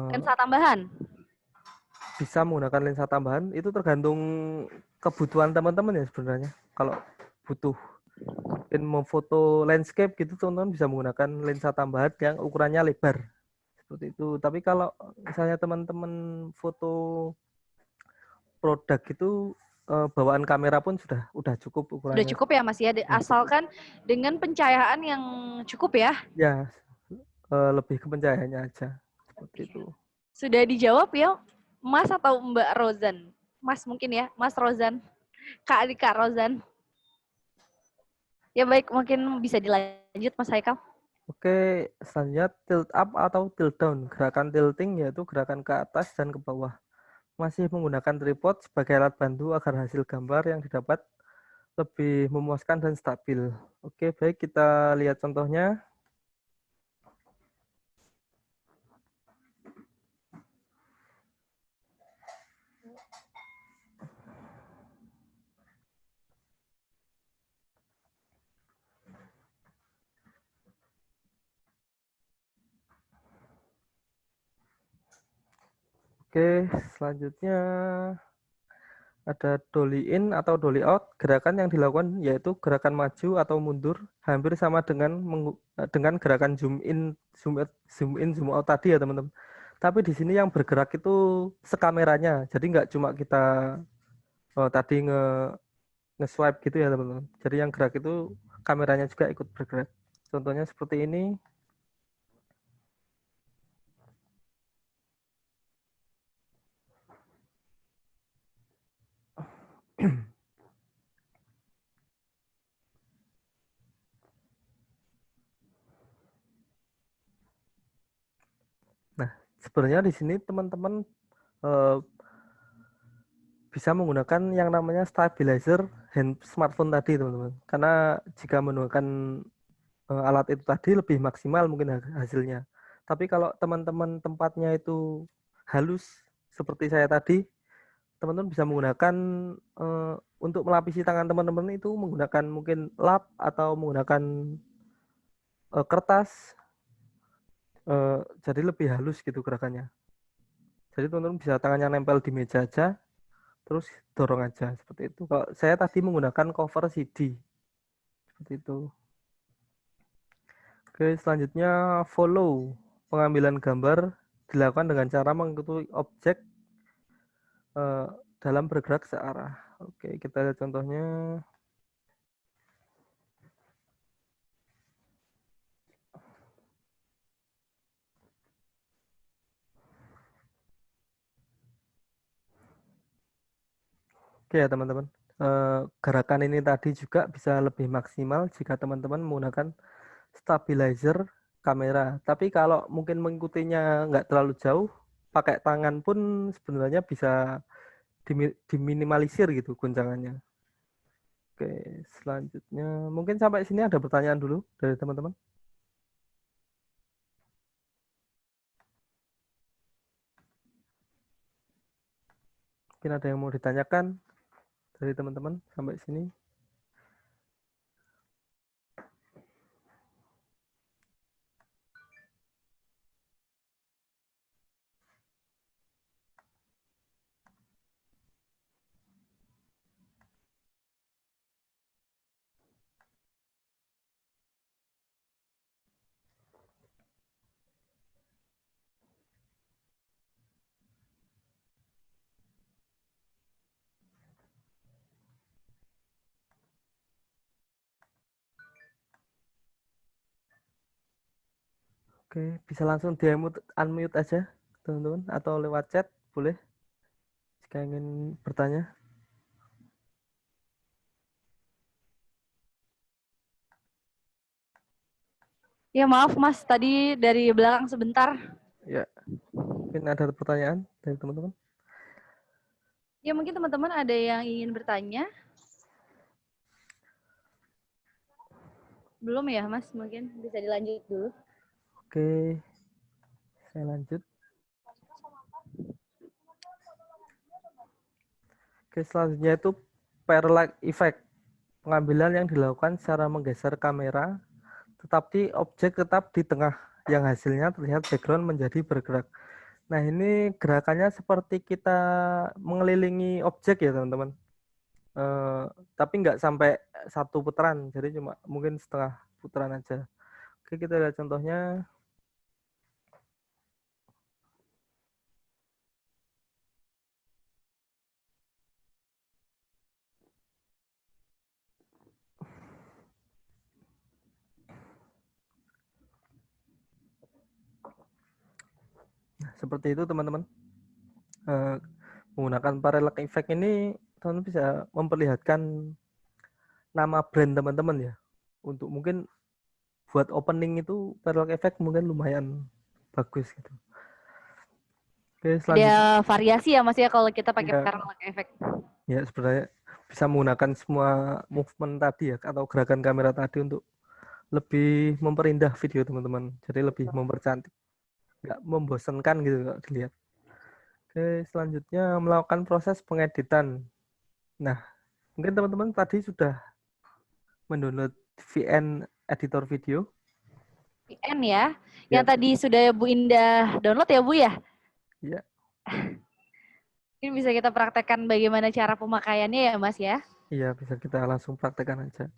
lensa tambahan? Bisa menggunakan lensa tambahan, itu tergantung kebutuhan teman-teman ya sebenarnya. Kalau butuh memfoto landscape gitu, teman-teman bisa menggunakan lensa tambahan yang ukurannya lebar. Seperti itu. Tapi kalau misalnya teman-teman foto produk itu bawaan kamera pun sudah cukup ukurannya. Sudah cukup ya Mas ya, asalkan dengan pencahayaan yang cukup ya. Ya, lebih ke pencahayaannya aja. Seperti itu. Sudah dijawab ya Mas atau Mbak Rozan? Mas mungkin ya, Mas Rozan. Kak Rozan. Ya baik, mungkin bisa dilanjut Mas Haikal. Oke, selanjutnya tilt up atau tilt down. Gerakan tilting yaitu gerakan ke atas dan ke bawah. Masih menggunakan tripod sebagai alat bantu agar hasil gambar yang didapat lebih memuaskan dan stabil. Oke, baik, kita lihat contohnya. Oke, selanjutnya ada dolly in atau dolly out. Gerakan yang dilakukan yaitu gerakan maju atau mundur, hampir sama dengan gerakan zoom in, zoom out tadi ya teman-teman. Tapi di sini yang bergerak itu sekameranya, jadi nggak cuma kita tadi nge-swipe gitu ya teman-teman. Jadi yang gerak itu kameranya juga ikut bergerak. Contohnya seperti ini. Nah, sebenarnya di sini teman-teman bisa menggunakan yang namanya stabilizer smartphone tadi, teman-teman. Karena jika menggunakan alat itu tadi lebih maksimal mungkin hasilnya. Tapi kalau teman-teman tempatnya itu halus seperti saya tadi, teman-teman bisa menggunakan untuk melapisi tangan teman-teman itu menggunakan mungkin lap atau menggunakan kertas. Jadi lebih halus gitu gerakannya. Jadi teman-teman bisa tangannya nempel di meja aja, terus dorong aja seperti itu. Kalau saya tadi menggunakan cover CD seperti itu. Oke, selanjutnya follow. Pengambilan gambar dilakukan dengan cara mengikuti objek dalam bergerak searah. Oke, kita lihat contohnya. Oke ya teman-teman. Gerakan ini tadi juga bisa lebih maksimal jika teman-teman menggunakan stabilizer kamera. Tapi kalau mungkin mengikutinya nggak terlalu jauh, pakai tangan pun sebenarnya bisa diminimalisir gitu goncangannya. Oke, selanjutnya mungkin sampai sini ada pertanyaan dulu dari teman-teman. Mungkin ada yang mau ditanyakan dari teman-teman sampai sini. Oke, bisa langsung di-unmute aja, teman-teman, atau lewat chat, boleh, jika ingin bertanya. Ya maaf Mas, tadi dari belakang sebentar. Ya, mungkin ada pertanyaan dari teman-teman. Ya mungkin teman-teman ada yang ingin bertanya. Belum ya Mas, mungkin bisa dilanjut dulu. Oke, saya lanjut. Oke, selanjutnya itu parallax effect. Pengambilan yang dilakukan secara menggeser kamera, tetapi objek tetap di tengah, yang hasilnya terlihat background menjadi bergerak. Nah, ini gerakannya seperti kita mengelilingi objek ya, teman-teman. Tapi nggak sampai satu putaran, jadi cuma mungkin setengah putaran aja. Oke, kita lihat contohnya. Nah, seperti itu, teman-teman. Menggunakan parallax effect ini, teman-teman bisa memperlihatkan nama brand teman-teman ya. Untuk mungkin buat opening itu parallax effect mungkin lumayan bagus gitu. Oke, selanjutnya. Ada variasi ya Mas ya kalau kita pakai Ya, parallax effect. ya sebenarnya bisa menggunakan semua movement tadi ya, atau gerakan kamera tadi untuk lebih memperindah video teman-teman. Jadi lebih mempercantik. Nggak membosankan gitu kalau dilihat. Oke, selanjutnya melakukan proses pengeditan. Nah, mungkin teman-teman tadi sudah mendownload VN editor video. VN ya, Ya, yang tadi sudah Bu Indah download ya Bu ya? ya, Ini bisa kita praktekkan bagaimana cara pemakaiannya ya Mas ya? iya bisa kita langsung praktekkan aja.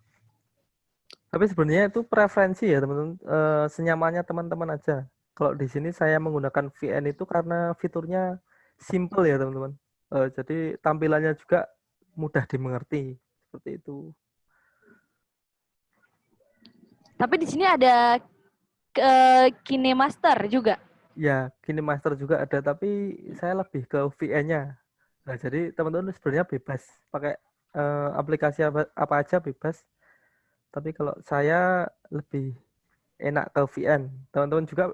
Tapi sebenarnya itu preferensi ya teman-teman, senyamannya teman-teman aja. Kalau di sini saya menggunakan VN itu karena fiturnya simple ya teman-teman. Jadi tampilannya juga mudah dimengerti seperti itu. Tapi di sini ada KineMaster juga. Ya, KineMaster juga ada, tapi saya lebih ke VN-nya. Nah, jadi teman-teman sebenarnya bebas pakai aplikasi apa aja bebas. Tapi kalau saya lebih enak ke VN. Teman-teman juga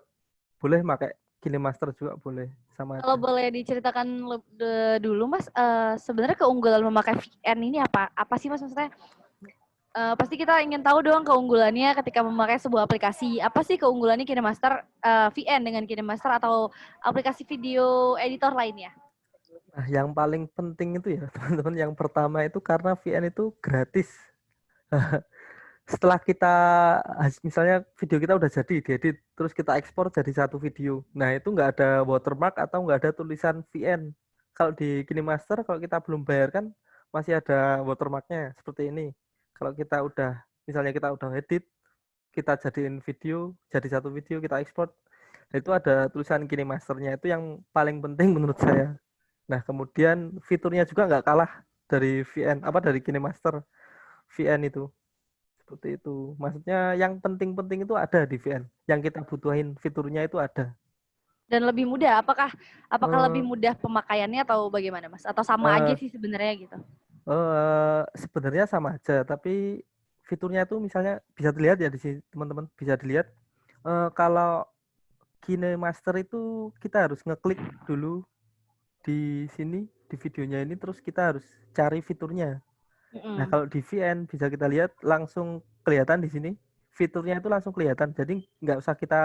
boleh pakai KineMaster juga boleh, sama Kalau aja. boleh diceritakan dulu Mas, sebenarnya keunggulan memakai VN ini apa? Apa sih Mas maksudnya? Pasti kita ingin tahu dong keunggulannya ketika memakai sebuah aplikasi. Apa sih keunggulannya KineMaster VN dengan KineMaster atau aplikasi video editor lainnya? Nah, yang paling penting itu ya, teman-teman, yang pertama itu karena VN itu gratis. Setelah kita, misalnya video kita udah jadi diedit, terus kita ekspor jadi satu video. Nah, itu nggak ada watermark atau nggak ada tulisan VN. Kalau di KineMaster, kalau kita belum bayar kan masih ada watermarknya seperti ini. Kalau kita udah, misalnya kita udah edit, kita jadiin video, jadi satu video, kita ekspor, itu ada tulisan KineMasternya, itu yang paling penting menurut saya. Nah, kemudian fiturnya juga nggak kalah dari VN, dari KineMaster VN itu. Seperti itu. Maksudnya yang penting-penting itu ada di VN. Yang kita butuhin fiturnya itu ada. Dan lebih mudah, apakah lebih Eh, mudah pemakaiannya atau bagaimana Mas? Atau sama aja eh, sih sebenarnya gitu? Sebenarnya sama aja, tapi fiturnya itu misalnya bisa dilihat ya di sini teman-teman, bisa dilihat Kalau KineMaster itu kita harus ngeklik dulu di sini, di videonya ini, terus kita harus cari fiturnya. Nah, kalau di VN bisa kita lihat langsung kelihatan di sini. Fiturnya itu langsung kelihatan. Jadi nggak usah kita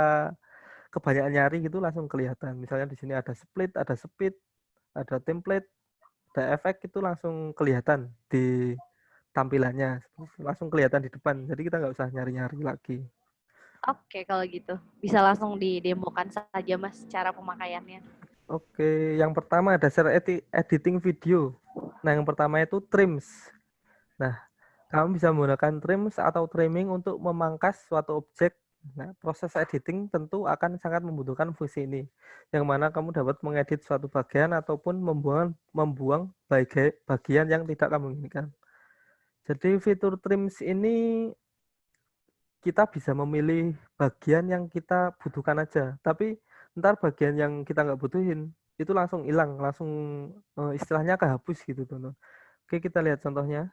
kebanyakan nyari gitu, langsung kelihatan. Misalnya di sini ada split, ada speed, ada template, ada efek, itu langsung kelihatan di tampilannya. Langsung kelihatan di depan. Jadi kita nggak usah nyari-nyari lagi. Oke, kalau gitu. Bisa langsung didemokan saja, Mas, cara pemakaiannya. Oke, yang pertama dasar editing video. Nah, yang pertama itu trims. Nah, kamu bisa menggunakan trims atau trimming untuk memangkas suatu objek. Nah, proses editing tentu akan sangat membutuhkan fungsi ini, yang mana kamu dapat mengedit suatu bagian ataupun membuang bagian yang tidak kamu inginkan. Jadi fitur trims ini kita bisa memilih bagian yang kita butuhkan aja. Tapi ntar bagian yang kita nggak butuhin itu langsung hilang, langsung istilahnya kehapus gitu, teman-teman. Oke, kita lihat contohnya.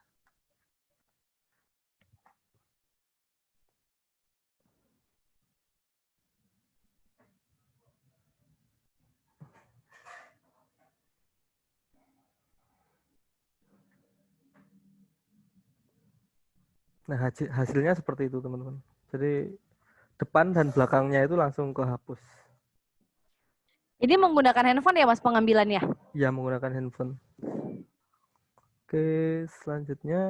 Nah, hasilnya seperti itu, teman-teman. Jadi depan dan belakangnya itu langsung kehapus. Ini menggunakan handphone ya, Mas, pengambilannya? Ya, menggunakan handphone. Oke, selanjutnya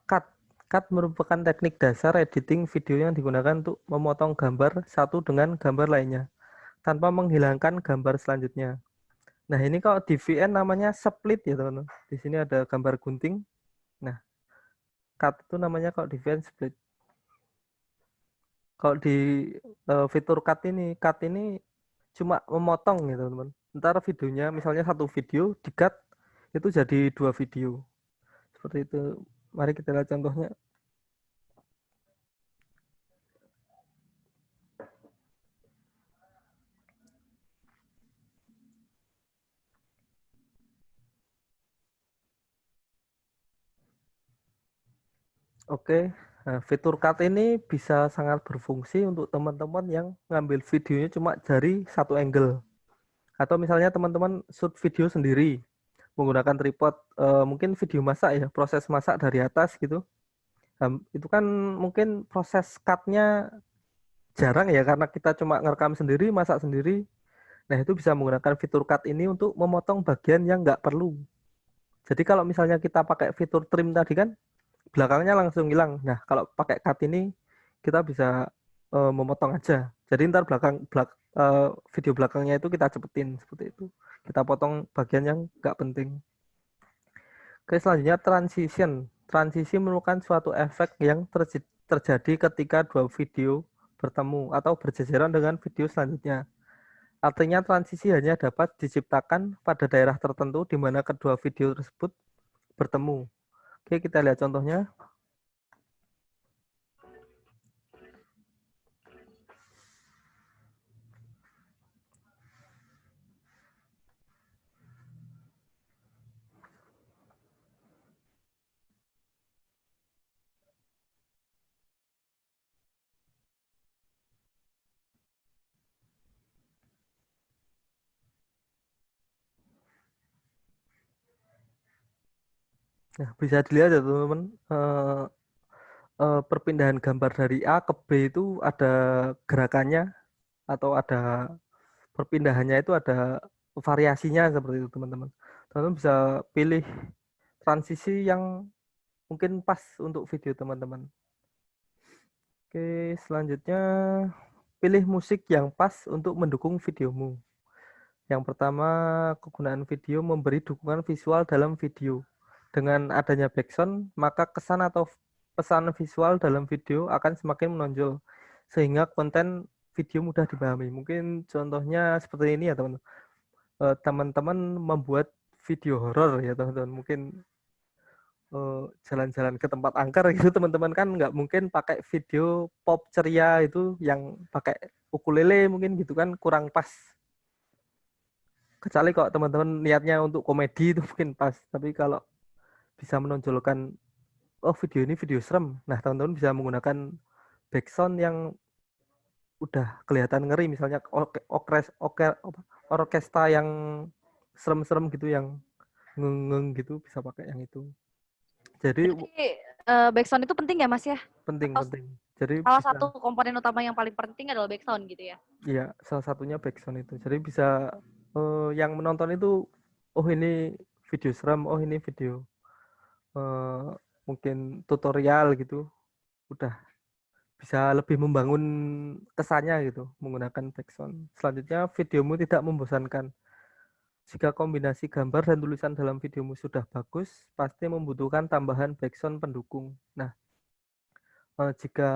cut. Cut merupakan teknik dasar editing video yang digunakan untuk memotong gambar satu dengan gambar lainnya tanpa menghilangkan gambar selanjutnya. Nah, ini kalau di VN namanya split ya, teman-teman. Di sini ada gambar gunting. Nah, cut itu namanya kalau di VN split. Kalau di fitur cut ini cuma memotong gitu, teman-teman. Ntar videonya, misalnya satu video di-cut itu jadi 2 video. Seperti itu. Mari kita lihat contohnya. Oke, nah, fitur cut ini bisa sangat berfungsi untuk teman-teman yang ngambil videonya cuma dari satu angle. Atau misalnya teman-teman shoot video sendiri menggunakan tripod, mungkin video masak ya, proses masak dari atas gitu. Itu kan mungkin proses cut-nya jarang ya, karena kita cuma ngerekam sendiri, masak sendiri. Nah, itu bisa menggunakan fitur cut ini untuk memotong bagian yang nggak perlu. Jadi kalau misalnya kita pakai fitur trim tadi kan, belakangnya langsung hilang. Nah, kalau pakai cut ini kita bisa memotong aja. Jadi ntar video belakangnya itu kita cepetin seperti itu. Kita potong bagian yang nggak penting. Oke, selanjutnya transition. Transisi merupakan suatu efek yang terjadi ketika dua video bertemu atau berjejeran dengan video selanjutnya. Artinya transisi hanya dapat diciptakan pada daerah tertentu di mana kedua video tersebut bertemu. Oke, kita lihat contohnya. Nah, bisa dilihat ya teman-teman, perpindahan gambar dari A ke B itu ada gerakannya atau ada perpindahannya, itu ada variasinya seperti itu teman-teman. Teman-teman bisa pilih transisi yang mungkin pas untuk video teman-teman. Oke, selanjutnya pilih musik yang pas untuk mendukung videomu. Yang pertama, kegunaan video memberi dukungan visual dalam video. Dengan adanya background, maka kesan atau pesan visual dalam video akan semakin menonjol, sehingga konten video mudah dipahami. Mungkin contohnya seperti ini ya teman-teman. Teman-teman membuat video horor ya teman-teman. Mungkin jalan-jalan ke tempat angker gitu, teman-teman kan nggak mungkin pakai video pop ceria itu yang pakai ukulele mungkin gitu kan, kurang pas. Kecuali kalau teman-teman niatnya untuk komedi itu mungkin pas. Tapi kalau bisa menonjolkan, oh video ini video serem, nah teman-teman bisa menggunakan background yang udah kelihatan ngeri, misalnya orkestra yang serem-serem gitu, yang ngeng gitu, bisa pakai yang itu. Jadi Jadi backsound itu penting ya Mas ya? penting Atau penting. Jadi salah bisa, satu komponen utama yang paling penting adalah backsound gitu ya? iya, salah satunya backsound itu. Jadi bisa yang menonton itu, oh ini video serem, oh ini video eh, mungkin tutorial gitu, udah bisa lebih membangun kesannya gitu menggunakan backsound. Selanjutnya, videomu tidak membosankan. Jika kombinasi gambar dan tulisan dalam videomu sudah bagus, pasti membutuhkan tambahan backsound pendukung. Nah, jika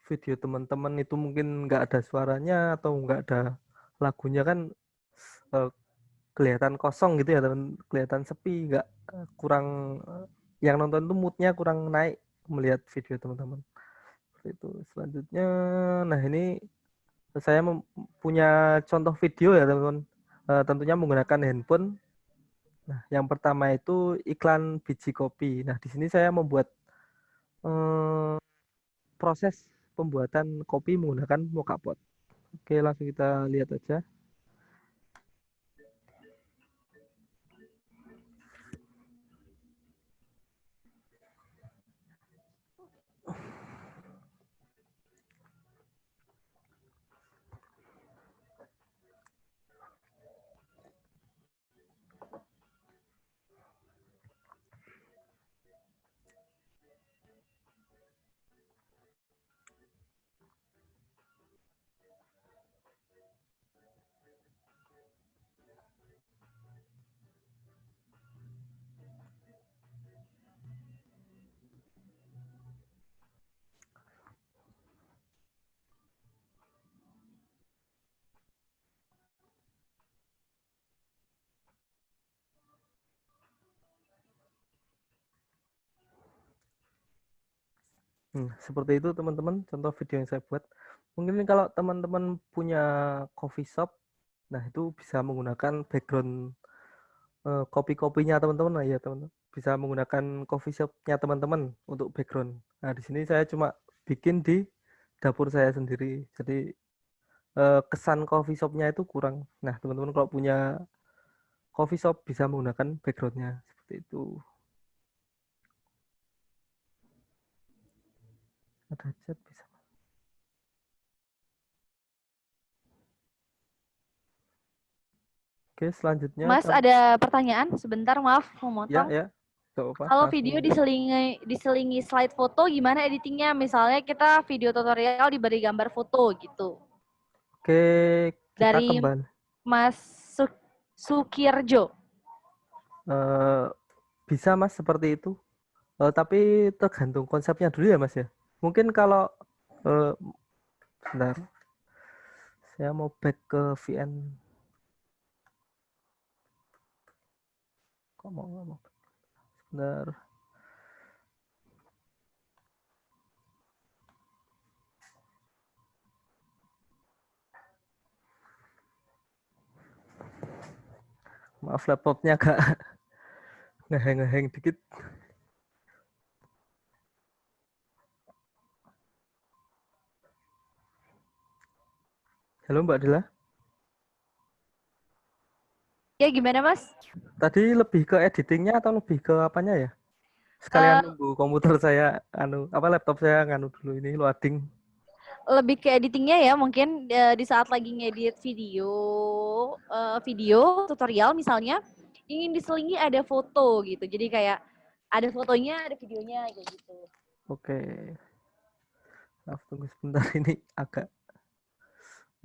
video teman-teman itu mungkin nggak ada suaranya atau nggak ada lagunya, kan eh, kelihatan kosong gitu ya teman, kelihatan sepi, nggak kurang, yang nonton tuh moodnya kurang naik melihat video teman-teman. Seperti itu. Selanjutnya, nah ini saya punya contoh video ya teman-teman. Tentunya menggunakan handphone. Nah, yang pertama itu iklan biji kopi. Nah, di sini saya membuat eh, proses pembuatan kopi menggunakan moka pot. Oke, langsung kita lihat aja. Seperti itu teman-teman, contoh video yang saya buat. Mungkin kalau teman-teman punya coffee shop, nah itu bisa menggunakan background kopi-kopinya teman-teman lah ya teman-teman. Bisa menggunakan coffee shopnya teman-teman untuk background. Nah, di sini saya cuma bikin di dapur saya sendiri. Jadi kesan coffee shopnya itu kurang. Nah, teman-teman kalau punya coffee shop bisa menggunakan backgroundnya seperti itu. Ada chat bisa. Oke, selanjutnya Mas ada pertanyaan sebentar, maaf mau ya motong. ya, gak apa, Kalau langsung. video diselingi slide foto gimana editingnya? Misalnya kita video tutorial diberi gambar foto gitu. Oke, kita Dari kembali. Mas Sukirjo. Eh, bisa Mas seperti itu. Tapi tergantung konsepnya dulu ya Mas ya. Mungkin kalau eh, bentar, saya mau back ke VN. Kok mau ngomong? Bentar. Maaf, laptopnya agak ngeheng-ngeheng dikit. Halo Mbak Dila. Ya gimana Mas? Tadi lebih ke editingnya atau lebih ke apanya ya? Sekalian Eh, nunggu komputer saya laptop saya dulu ini loading. lebih ke editingnya ya mungkin di saat lagi ngedit video tutorial misalnya ingin diselingi ada foto gitu. Jadi kayak ada fotonya, ada videonya kayak gitu. Oke. Maaf, tunggu sebentar, ini agak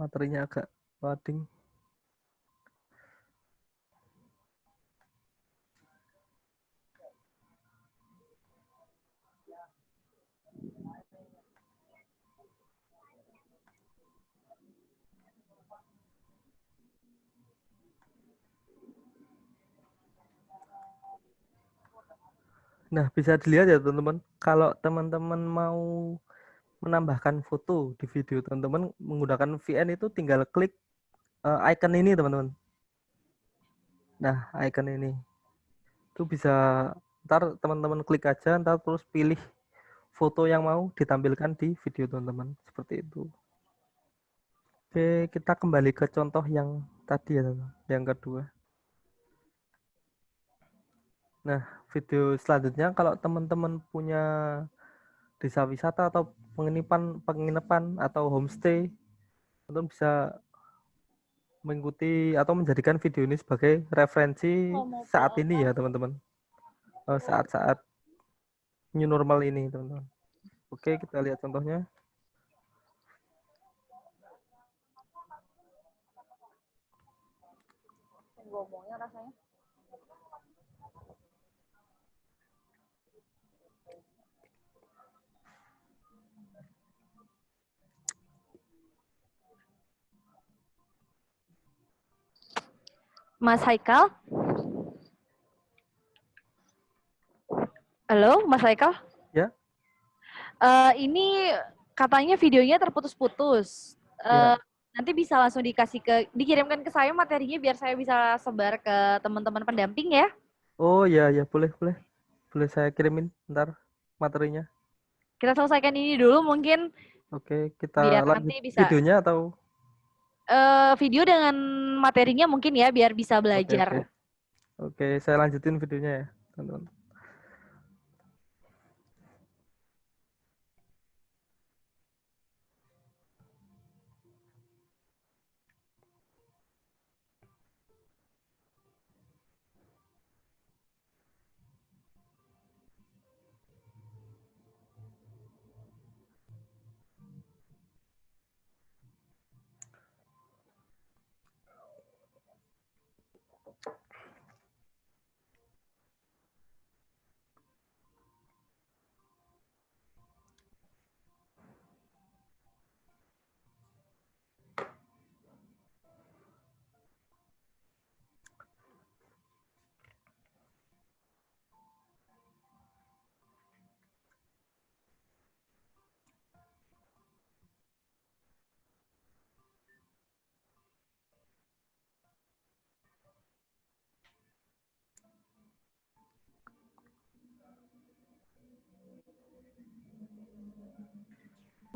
materinya agak loading. Nah, bisa dilihat ya teman-teman, kalau teman-teman mau menambahkan foto di video teman-teman menggunakan VN itu tinggal klik icon ini teman-teman. Nah, icon ini itu bisa, ntar teman-teman klik aja, ntar terus pilih foto yang mau ditampilkan di video teman-teman, seperti itu. Oke, kita kembali ke contoh yang tadi ya, teman-teman. Yang kedua. Nah, video selanjutnya kalau teman-teman punya desa wisata atau penginapan atau homestay, teman bisa mengikuti atau menjadikan video ini sebagai referensi saat ini ya, teman-teman. Saat-saat new normal ini, teman-teman. Oke, kita lihat contohnya. Ngomongnya rasanya. Mas Haikal? Halo, Mas Haikal? Ya. Ini katanya videonya terputus-putus. Ya. Nanti bisa langsung dikirimkan ke saya materinya biar saya bisa sebar ke teman-teman pendamping ya. Oh ya, boleh. Boleh saya kirimin ntar materinya. Kita selesaikan ini dulu mungkin. Oke, kita Biar lanjut nanti bisa videonya atau? video dengan materinya mungkin ya biar bisa belajar. Oke, saya lanjutin videonya ya, teman-teman.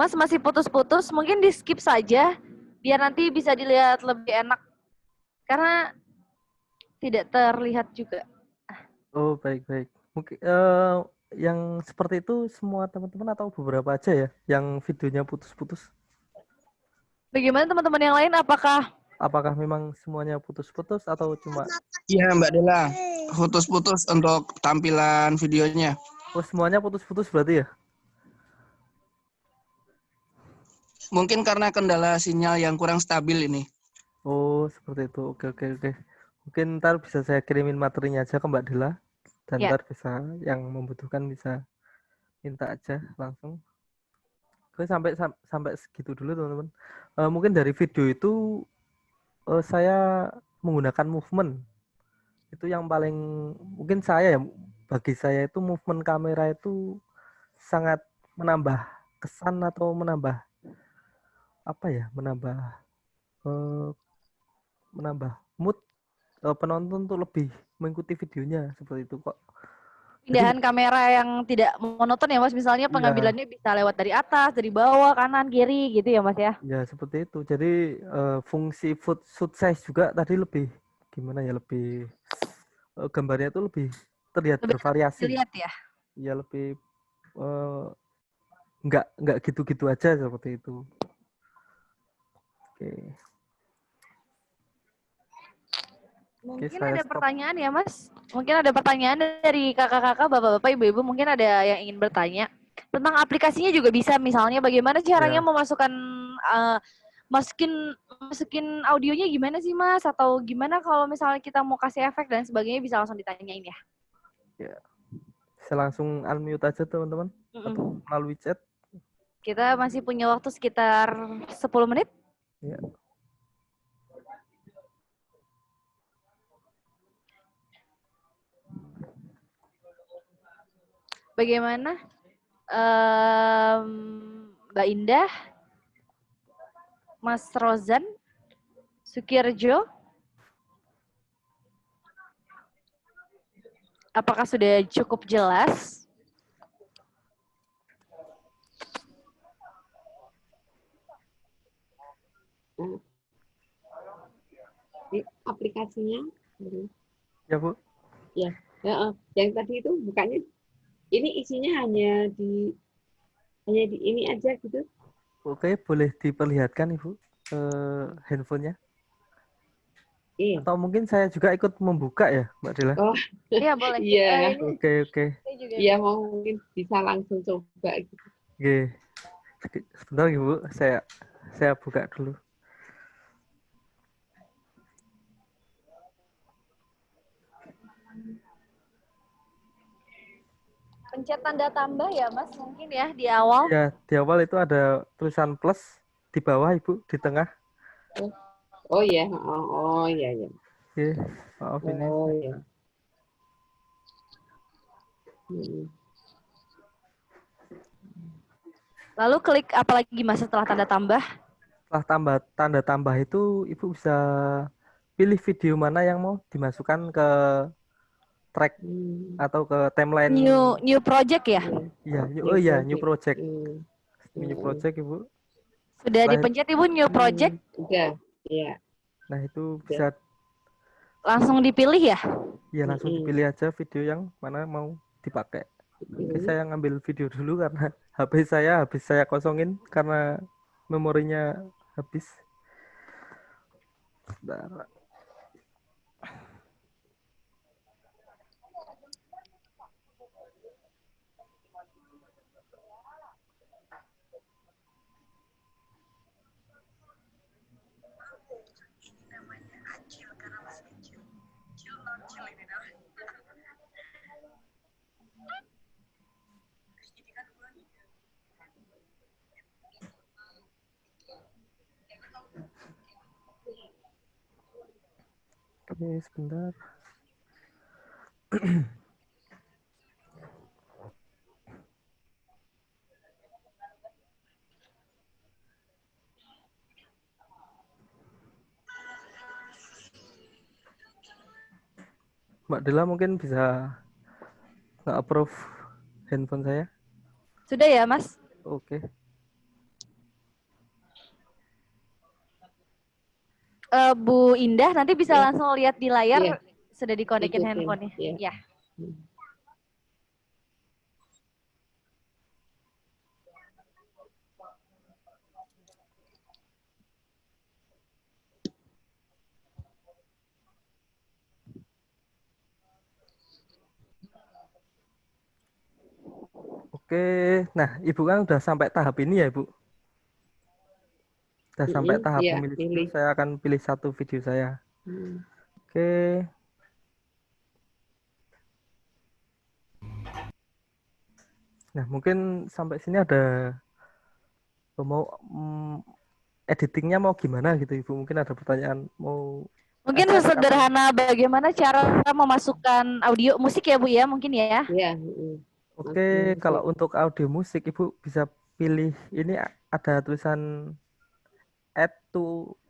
Mas masih putus-putus, mungkin di skip saja biar nanti bisa dilihat lebih enak. Karena tidak terlihat juga. Oh, baik. Mungkin yang seperti itu semua teman-teman atau beberapa aja ya yang videonya putus-putus? Bagaimana teman-teman yang lain? Apakah memang semuanya putus-putus atau cuma? Iya, Mbak Dela. Putus-putus untuk tampilan videonya. Oh, semuanya putus-putus berarti ya? Mungkin karena kendala sinyal yang kurang stabil ini. Oh, seperti itu. Oke. Mungkin ntar bisa saya kirimin materinya aja ke Mbak Dela. Dan Ya. ntar bisa yang membutuhkan bisa minta aja langsung. Oke, sampai segitu dulu teman-teman. Mungkin dari video itu saya menggunakan movement. Itu yang paling mungkin bagi saya itu movement kamera itu sangat menambah kesan atau menambah menambah mood penonton tuh lebih mengikuti videonya seperti itu kok. Pindahan kamera yang tidak monoton ya Mas, misalnya pengambilannya bisa lewat dari atas, dari bawah, kanan, kiri gitu ya Mas ya? Ya seperti itu. Jadi fungsi shoot size juga tadi lebih gimana ya, lebih gambarnya itu lebih terlihat Lebih bervariasi. dilihat ya? Ya lebih nggak gitu-gitu aja seperti itu. Oke. Mungkin ada pertanyaan ya Mas? Mungkin ada pertanyaan dari kakak-kakak, bapak-bapak, ibu-ibu, mungkin ada yang ingin bertanya. Tentang aplikasinya juga bisa, misalnya bagaimana caranya memasukkan, masukin audionya gimana sih Mas? Atau gimana kalau misalnya kita mau kasih efek dan sebagainya bisa langsung ditanyain ya? Ya. Bisa langsung unmute aja teman-teman. Atau melalui chat. Kita masih punya waktu sekitar 10 menit. Ya. Bagaimana Mbak Indah, Mas Rozan, Sukirjo, apakah sudah cukup jelas? Nah, ini aplikasinya. Ya, Bu. Ya, yang tadi itu bukannya ini isinya hanya di ini aja gitu. Oke, boleh diperlihatkan, Ibu, handphonenya. Iya. Atau mungkin saya juga ikut membuka ya, Mbak Dila? Oh, Iya, boleh. iya. Ini Oke. saya juga Iya, mau mungkin bisa langsung coba gitu. Oke. Sebentar, Ibu. Saya buka dulu. pencet tanda tambah ya, Mas, mungkin ya di awal. Ya, di awal itu ada tulisan plus, di bawah, Ibu, di tengah. Oh iya, oh iya ya. Oke, maaf ini. Oh iya. Lalu klik apa lagi, Mas, setelah tanda tambah? Setelah tanda tambah itu, Ibu bisa pilih video mana yang mau dimasukkan ke track atau ke timeline. New project ya? Iya, new project. New project, Ibu. Sudah Nah, dipencet, Ibu, new project? Udah, iya. Nah, itu bisa Langsung dipilih ya? ya langsung dipilih aja video yang mana mau dipakai. Oke, saya ngambil video dulu karena HP saya habis saya kosongin karena memorinya habis. Bentar. Oke, sebentar. Mbak Dela mungkin bisa nge-approve handphone saya. Sudah ya, Mas? Oke. Bu Indah nanti bisa langsung lihat di layar sudah dikonekin Ikutin, handphonenya. ya. Ya. Oke, nah Ibu kan udah sampai tahap ini ya, Ibu? Udah sampai tahap Iya, memilih video, pilih. saya akan pilih satu video saya. Oke. Nah, mungkin sampai sini ada mau editingnya mau gimana gitu, Ibu? Mungkin ada pertanyaan mau Mungkin sesederhana bagaimana cara memasukkan audio musik ya, Bu ya, mungkin ya. Iya. Oke, kalau untuk audio musik Ibu bisa pilih ini ada tulisan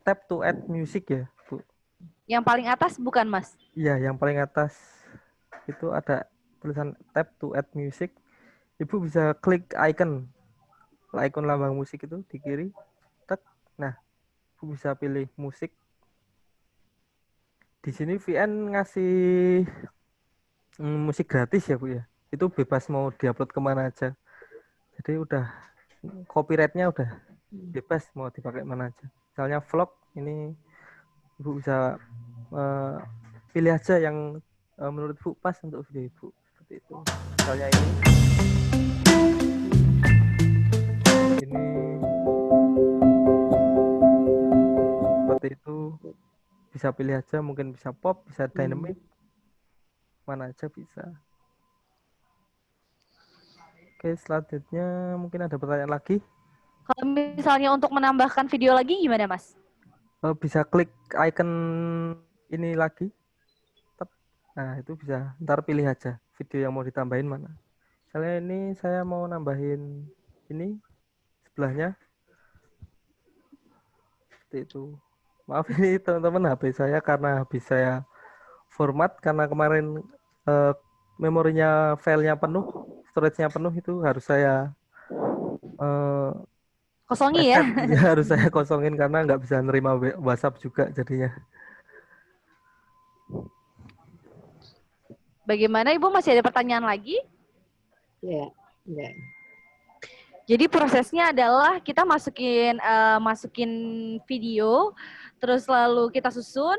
tap to add music ya, Bu. Yang paling atas bukan, Mas? Iya, yang paling atas itu ada tulisan tap to add music. Ibu bisa klik icon lambang musik itu di kiri. Tek. Nah, Ibu bisa pilih musik. Di sini VN ngasih musik gratis ya, Bu ya. Itu bebas mau diupload kemana aja. Jadi udah copyrightnya udah bebas mau dipakai mana aja. Misalnya vlog ini Ibu bisa pilih aja yang menurut Ibu pas untuk video Ibu. Seperti itu. Misalnya ini seperti itu. Bisa pilih aja, mungkin bisa pop, bisa dynamic, mana aja bisa. Oke, selanjutnya mungkin ada pertanyaan lagi. Kalau misalnya untuk menambahkan video lagi gimana, Mas? Bisa klik icon ini lagi. Nah, itu bisa. Ntar pilih aja video yang mau ditambahin mana. Misalnya ini saya mau nambahin ini sebelahnya. Seperti itu. Maaf ini teman-teman HP saya karena habis saya format karena kemarin memorinya filenya penuh, storage-nya penuh itu harus saya Kosongi ya. iPad ya harus saya kosongin karena nggak bisa nerima WhatsApp juga jadinya. Bagaimana Ibu, masih ada pertanyaan lagi? Ya, ya. Jadi prosesnya adalah kita masukin video, terus lalu kita susun,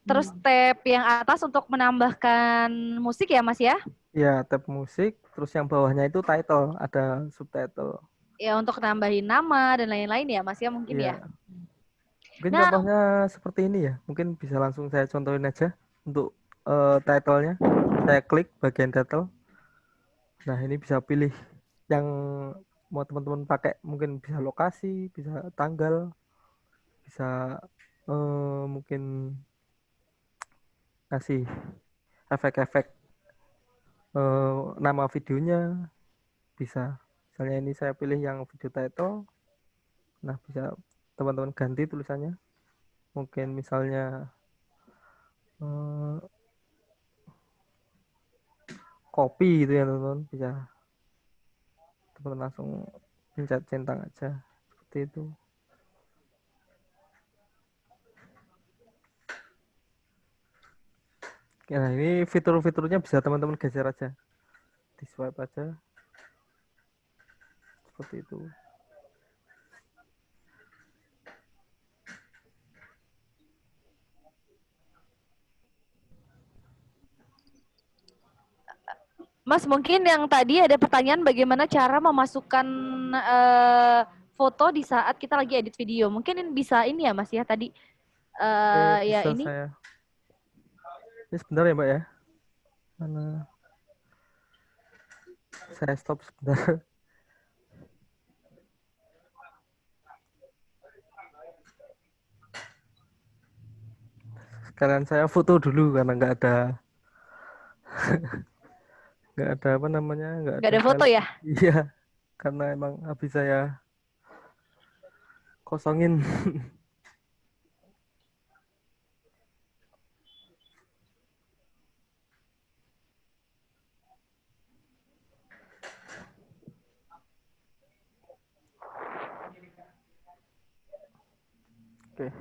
terus tab yang atas untuk menambahkan musik ya Mas ya? Ya, tab musik, terus yang bawahnya itu title, ada subtitle. Ya untuk nambahin nama dan lain-lain ya Mas ya mungkin ya. Iya. Mungkin Nah, contohnya seperti ini ya. Mungkin bisa langsung saya contohin aja untuk title-nya. Saya klik bagian title. Nah, ini bisa pilih yang mau teman-teman pakai. Mungkin bisa lokasi, bisa tanggal, bisa mungkin kasih efek-efek nama videonya. Bisa. Misalnya ini saya pilih yang video title. Nah, bisa teman-teman ganti tulisannya. Mungkin misalnya kopi gitu ya teman-teman, bisa teman-teman langsung pencet centang aja seperti itu. Nah, ini fitur-fiturnya bisa teman-teman geser aja, di swipe aja seperti itu. Mas, mungkin yang tadi ada pertanyaan bagaimana cara memasukkan foto di saat kita lagi edit video. Mungkin bisa ini ya Mas ya tadi. Ya Bisa ini. saya. Ini sebentar ya Mbak ya. Mana? Saya stop sebentar. Sekalian saya foto dulu karena nggak ada apa namanya, nggak Gak ada foto file. ya? Iya, karena emang habis saya kosongin. Oke.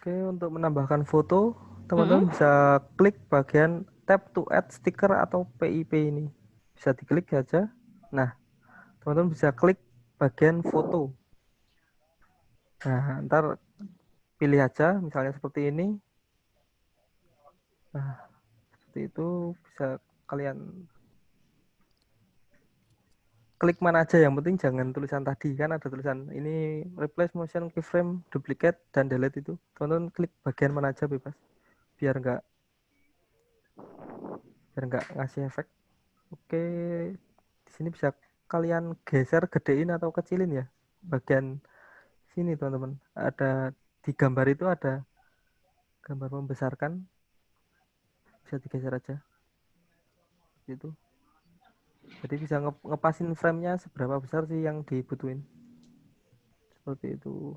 Oke, untuk menambahkan foto, teman-teman bisa klik bagian tap to add sticker atau PIP ini. Bisa diklik aja. Nah, teman-teman bisa klik bagian foto. Nah, ntar pilih aja, misalnya seperti ini. Nah, seperti itu bisa kalian klik mana aja, yang penting jangan tulisan tadi, kan ada tulisan ini replace motion keyframe, duplicate, dan delete itu. Teman-teman klik bagian mana aja bebas, biar nggak ngasih efek. Oke, di sini bisa kalian geser, gedein atau kecilin ya. Bagian sini teman-teman, ada di gambar itu ada gambar membesarkan, bisa digeser aja. Gitu. Jadi bisa ngepasin frame-nya seberapa besar sih yang dibutuhin. Seperti itu.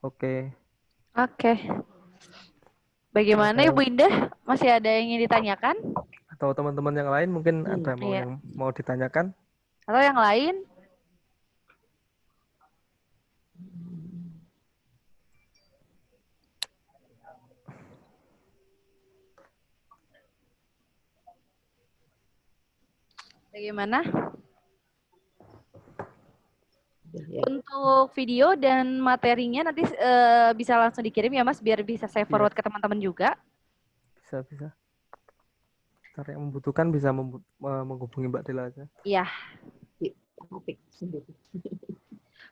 Oke. Oke. Bagaimana Ibu Indah? Masih ada yang ingin ditanyakan? Atau teman-teman yang lain mungkin ada yang mau ditanyakan? Atau yang lain? Bagaimana? Untuk video dan materinya nanti bisa langsung dikirim ya Mas, biar bisa saya forward ke teman-teman juga. Bisa. Ntar yang membutuhkan bisa menghubungi Mbak Dela aja. Iya.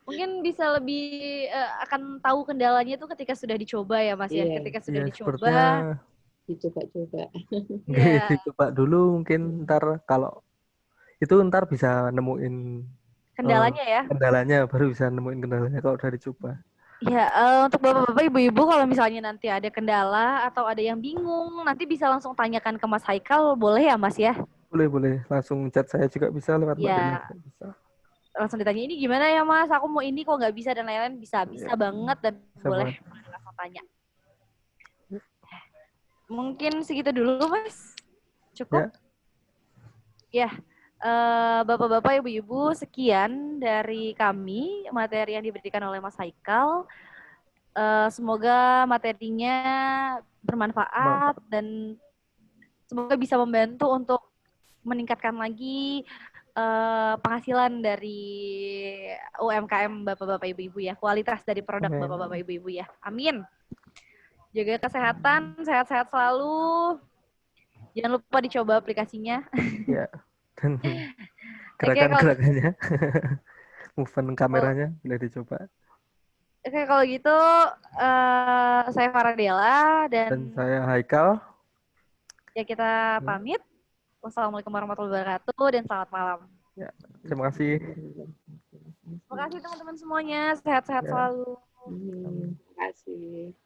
Mungkin bisa lebih akan tahu kendalanya itu ketika sudah dicoba ya Mas ya. Ketika sudah dicoba. Dicoba-coba. Dicoba dulu mungkin, ntar kalau itu ntar bisa nemuin kendalanya ya. Kendalanya baru bisa nemuin kendalanya kalau udah dicoba. Ya, untuk bapak-bapak, ibu-ibu kalau misalnya nanti ada kendala atau ada yang bingung, nanti bisa langsung tanyakan ke Mas Haikal, boleh ya Mas ya? Boleh, boleh. Langsung chat saya juga bisa, lewat Mbak Dena Ya, juga bisa. langsung ditanya, ini gimana ya Mas, aku mau ini kok nggak bisa dan lain-lain, bisa Ya, banget dan bisa boleh banget. langsung tanya. Mungkin segitu dulu Mas, cukup? Ya, Ya, bapak-bapak, ibu-ibu, sekian dari kami materi yang diberikan oleh Mas Haikal. Semoga materinya bermanfaat mantap. dan semoga bisa membantu untuk meningkatkan lagi penghasilan dari UMKM bapak-bapak ibu-ibu ya, kualitas dari produk Amin. bapak-bapak ibu-ibu ya. Amin. Jaga kesehatan, sehat-sehat selalu. Jangan lupa dicoba aplikasinya. Ya, dan Oke, kalau gerakan-gerakannya, movement kameranya boleh dicoba. kalau gitu saya Faradela dan Dan saya Haikal. ya kita Ya, pamit. Wassalamualaikum warahmatullahi wabarakatuh dan selamat malam. ya. Terima kasih. Terima kasih teman-teman semuanya. Sehat-sehat Ya. selalu. Terima kasih.